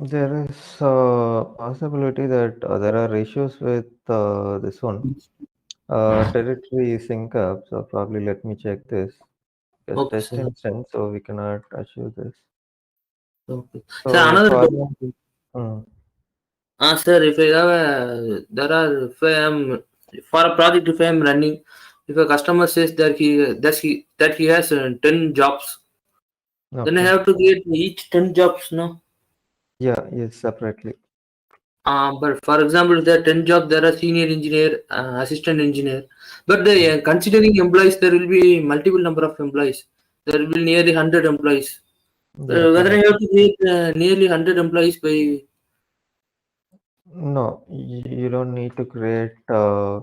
There is a possibility that there are issues with this one. Territory sync up. So probably let me check this. Just Okay, test sir. instance, so we cannot achieve this. Okay. So So another for sir, if I have if I am for a project, if I am running, if a customer says that he has 10 jobs, then I okay. have to create each 10 jobs, no? Yeah, yes, separately. But for example, if there are 10 jobs, there are senior engineer, assistant engineer. But the considering employees, there will be multiple number of employees. There will be nearly 100 employees. Yeah, Whether I correct. have to create nearly 100 employees by No, you don't need to create a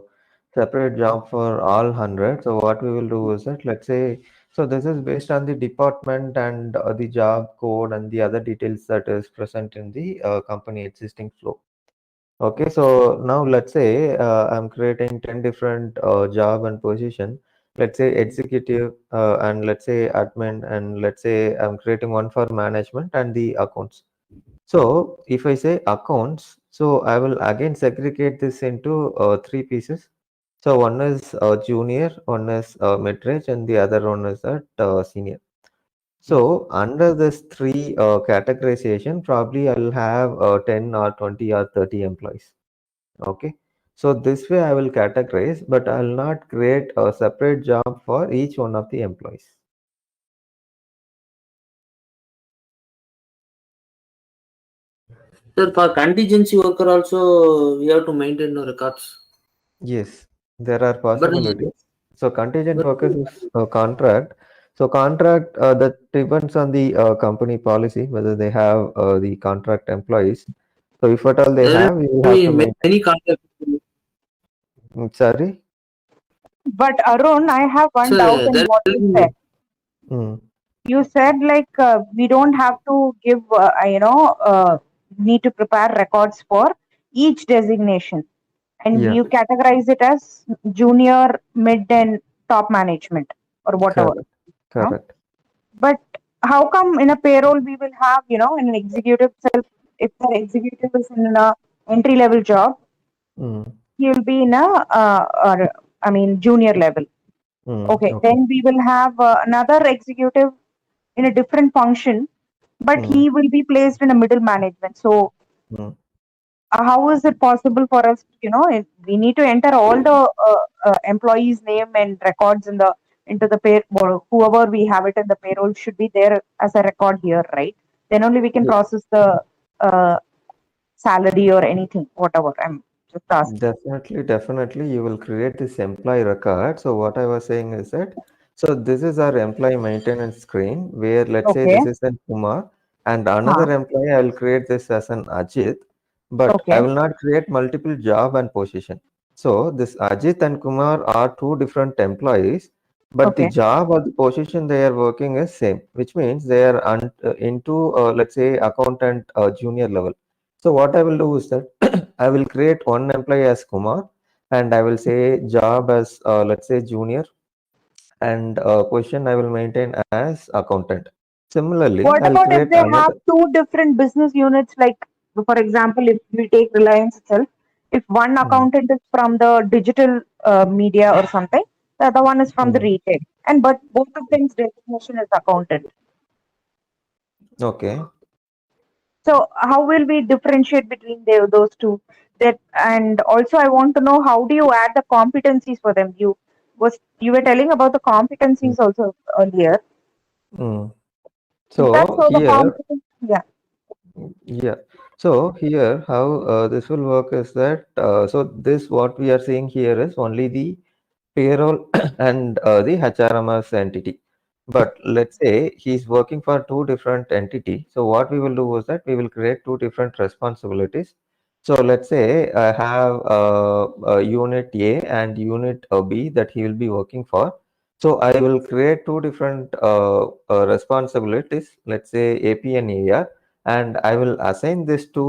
separate job for all 100. So what we will do is that, let's say, so this is based on the department and the job code and the other details that is present in the company existing flow. Okay, so now let's say I'm creating 10 different job and position. Let's say executive and let's say admin, and let's say I'm creating one for management and the accounts. So if I say accounts, So I will again segregate this into three pieces. So one is junior, one is mid-range, and the other one is at senior. So under this three categorization, probably I'll have 10 or 20 or 30 employees. Okay. So this way I will categorize, but I'll not create a separate job for each one of the employees. Sir, for contingency worker also, we have to maintain the records. Yes, there are But, possibilities. So contingent but workers is a contract. So contract that depends on the company policy, whether they have the contract employees. So if at all they there have, we will will have be to maintain. many contracts. Sorry? But Arun, I have one doubt Sir, in there what you will said. be, Mm, You said like we don't have to give, need to prepare records for each designation, and yeah, you categorize it as junior, mid, and top management or whatever. correct, No? correct. But how come in a payroll we will have, in an executive self, if the executive is in a entry level job, Mm, he will be in a, junior level. Okay, okay. then we will have another executive in a different function, but Mm, he will be placed in a middle management. So, mm. how is it possible for us? If we need to enter all the employees' name and records in the into the pay, or whoever we have it in the payroll should be there as a record here, right? Then only we can Yeah, process the salary or anything, whatever. I'm just asking. definitely, definitely, you will create this employee record. So what I was saying is that, so this is our employee maintenance screen where let's say Okay. this is an Kumar and Huh. another employee, I will create this as an Ajit, but I Okay. will not create multiple job and position. So this Ajit and Kumar are two different employees, but the Okay. job or the position they are working is same, which means they are into let's say accountant junior level. So what I will do is that I will create one employee as Kumar and I will say job as let's say junior and position I will maintain as accountant. Similarly, What I'll about if create they have another. two different business units? Like, for example, if we take Reliance itself, if one Hmm, accountant is from the digital media or something, the other one is from the hmm. retail, and but both of them's designation is accountant. Okay. So, how will we differentiate between those two? That, and also, I want to know how do you add the competencies for them? You were telling about the Hmm, competencies also earlier. hmm. Is that So so? The here, competence, yeah. yeah. So here, how this will work is that so this what we are seeing here is only the payroll and the HRMS entity. But let's say he's working for two different entity. So what we will do is that we will create two different responsibilities. So let's say I have unit A and unit B that he will be working for. So I will create two different responsibilities. Let's say AP and AR, and I will assign this to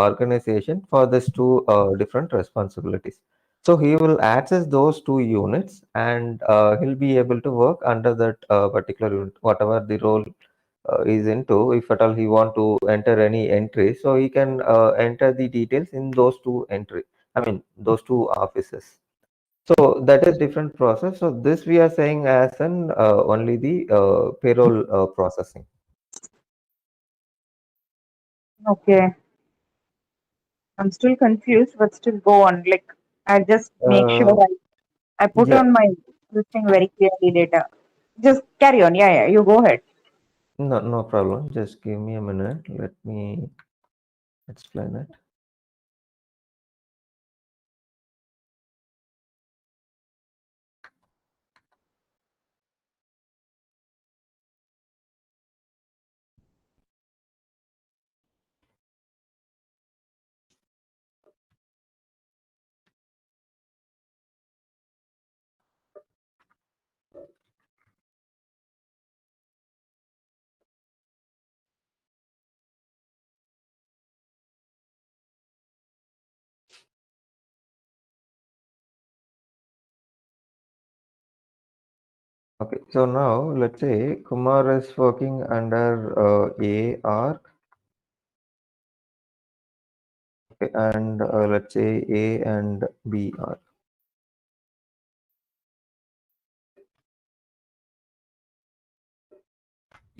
organization for this two different responsibilities. So he will access those two units and he'll be able to work under that particular unit, whatever the role is into. If at all he want to enter any entry, so he can enter the details in those two entry. I mean those two offices. So that is different process. So this we are saying as an only the payroll processing. Okay. I'm still confused, but still go on. Like, I just make sure Uh, I put yeah, on my this thing very clearly later. Just carry on. Yeah, yeah. You go ahead. no problem. Just give me a minute. Let me explain it. Okay, so now let's say Kumar is working under AR. Okay, and let's say A and B are.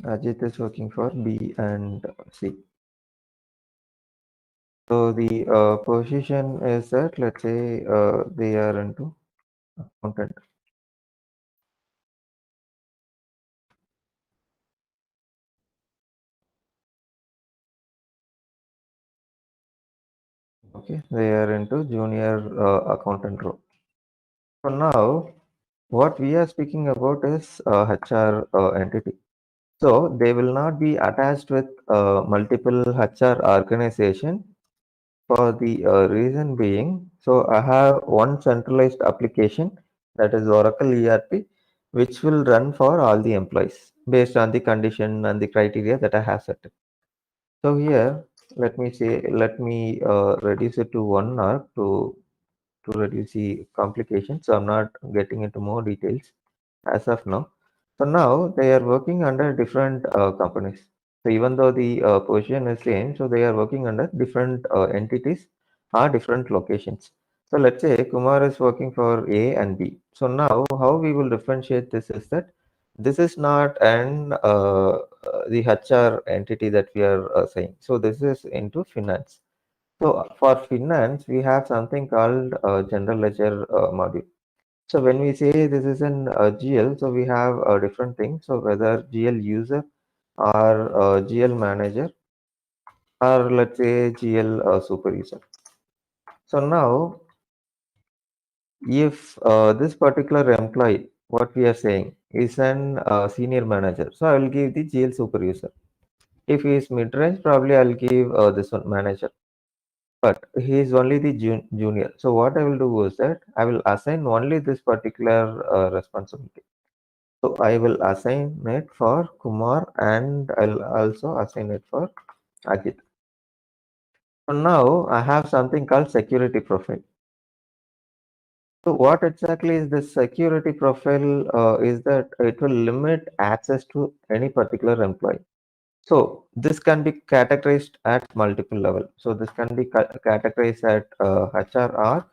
Ajit is working for B and C. So the position is that, let's say they are into accountant. Okay, they are into junior accountant role. So now what we are speaking about is HR entity. So they will not be attached with multiple HR organization for the reason being, so I have one centralized application, that is Oracle ERP, which will run for all the employees based on the condition and the criteria that I have set. So here, let me reduce it to 1 hour to reduce the complication. So I'm not getting into more details as of now. So now they are working under different companies. So even though the position is same, so they are working under different entities or different locations. So let's say Kumar is working for A and B. So now how we will differentiate this is that this is not an the HR entity that we are saying. So this is into finance. So for finance, we have something called general ledger module. So when we say this is an GL, so we have a different thing. So whether GL user or GL manager or let's say GL super user. So now if this particular employee, what we are saying is an senior manager, so I will give the GL super user. If he is mid-range, probably I'll give this one manager. But he is only the junior. So what I will do is that I will assign only this particular responsibility. So I will assign it for Kumar and I'll also assign it for Ajit. So now I have something called security profile. So what exactly is this security profile is that it will limit access to any particular employee. So this can be categorized at multiple level. So this can be categorized at HR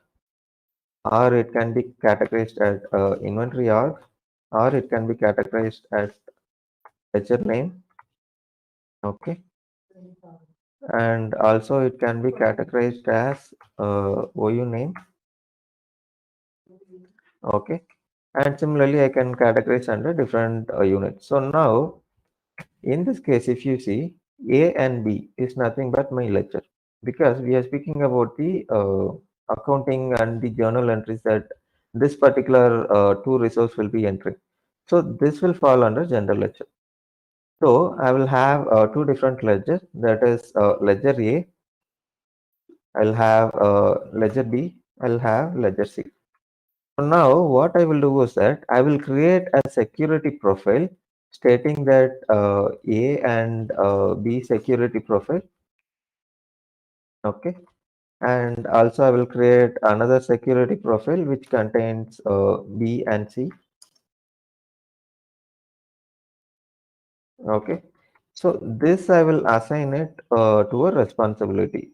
or it can be categorized at inventory org, or it can be categorized as ledger name. Okay, and also it can be categorized as OU name. Okay, and similarly I can categorize under different units. So now in this case, if you see, A and B is nothing but my ledger, because we are speaking about the accounting and the journal entries that this particular two resource will be entering. So this will fall under general ledger. So I will have two different ledgers, that is ledger A, I'll have ledger B, I'll have ledger C. So now what I will do is that I will create a security profile stating that A and B security profile. Okay. And also I will create another security profile which contains B and C. Okay. So this I will assign it to a responsibility,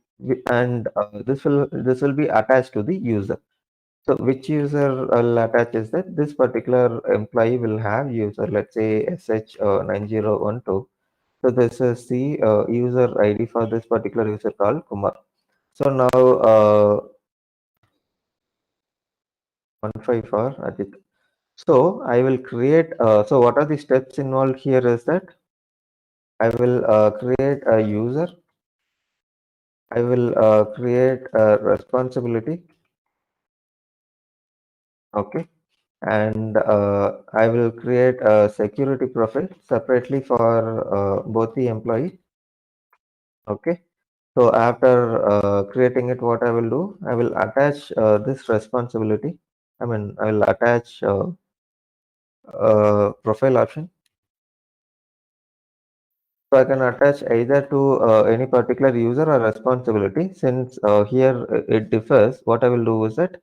and this will be attached to the user. So which user will attach is that this particular employee will have user, let's say SH9012. So this is the user ID for this particular user called Kumar. So now 15 for Ajit. So I will create, so what are the steps involved here is that I will create a user, I will create a responsibility, okay, and I will create a security profile separately for both the employee, okay. So after creating it, what I will do, I will attach this responsibility, I mean, I will attach profile option. So I can attach either to any particular user or responsibility. Since here it differs, what I will do is that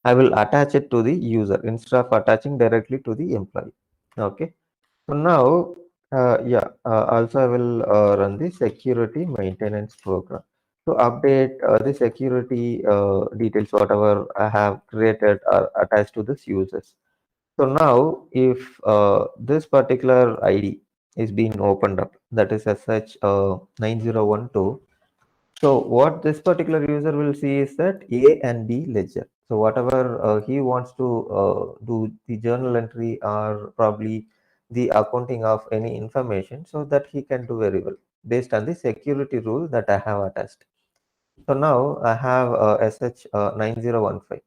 I will attach it to the user instead of attaching directly to the employee. Okay. So now, also I will run the security maintenance program. to update the security details, whatever I have created or attached to this users. So now, if this particular ID is being opened up, that is as such 9012. So what this particular user will see is that A and B ledger. So whatever he wants to do the journal entry or probably the accounting of any information, so that he can do very well based on the security rule that I have attached. So now I have SH 9015.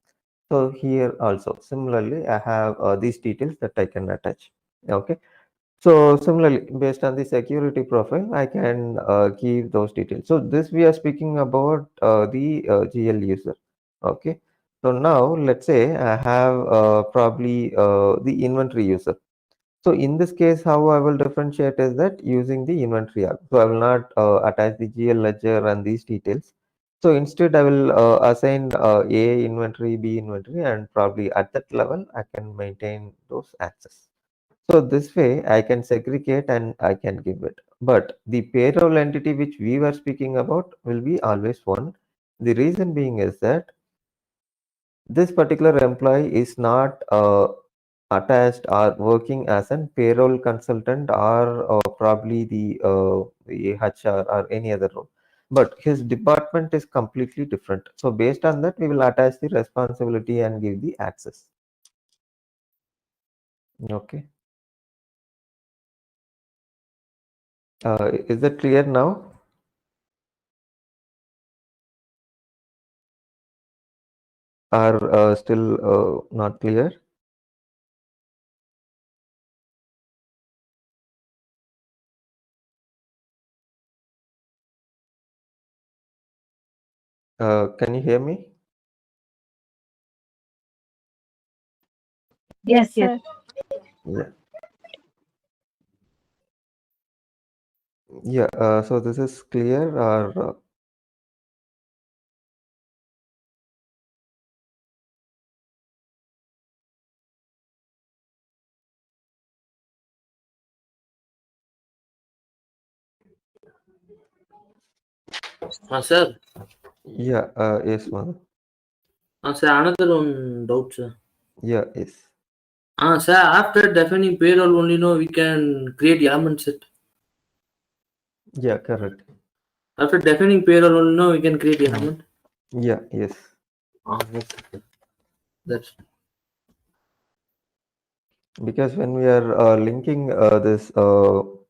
So here also similarly I have these details that I can attach. Okay. So similarly, based on the security profile, I can give those details. So this we are speaking about the GL user. Okay. So now let's say I have probably the inventory user. So in this case, how I will differentiate is that using the inventory arc. So I will not attach the GL ledger and these details. So instead, I will assign A inventory, B inventory, and probably at that level, I can maintain those access. So this way I can segregate and I can give it. But the payroll entity which we were speaking about will be always one. The reason being is that this particular employee is not attached or working as a payroll consultant or probably the HR or any other role. But his department is completely different. So based on that, we will attach the responsibility and give the access. Okay. Is that clear now? Are still not clear? Can you hear me? Yes, sir. Yeah. Yeah. So this is clear or Sir. yeah, yes, Madhu. Sir, another one doubt, sir. Yeah, yes. Sir, after defining payroll only, we can create element set. Yeah, correct. After defining payroll only, we can create element. Yeah, yes. Okay. That's Because when we are linking this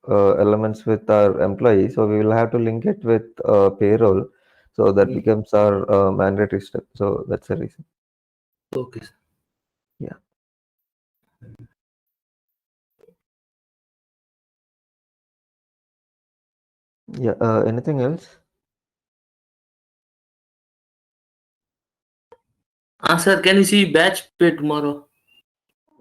elements with our employees, so we will have to link it with payroll. So that becomes our mandatory step. So that's the reason. okay, sir. Yeah. Yeah. Anything else? Sir, can you see batch pay tomorrow?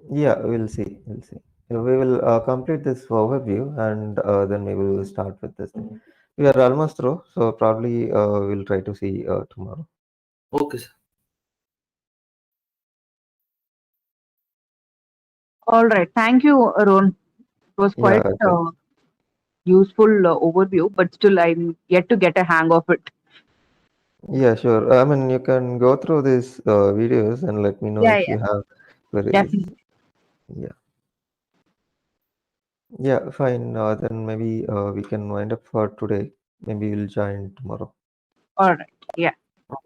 Yeah, we'll see. We'll see. We will complete this overview and then we will start with this thing. We are almost through, so probably we'll try to see tomorrow. Okay, sir. All right. Thank you, Arun. It was quite Yeah, okay. useful overview, but still I'm yet to get a hang of it. Yeah, sure. I mean, you can go through these videos and let me know Yeah, if yeah, you have queries. definitely. Yeah. Yeah, fine. Then maybe we can wind up for today. Maybe we'll join tomorrow. All right. Yeah,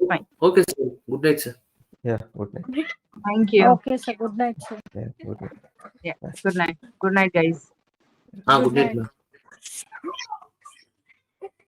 fine. Okay, sir. Good night, sir. Yeah, good night. Thank you. Okay, sir. Good night, sir. Yeah, good night. Yeah, Bye. good night. Good night, guys. Good Good night, night. ma'am.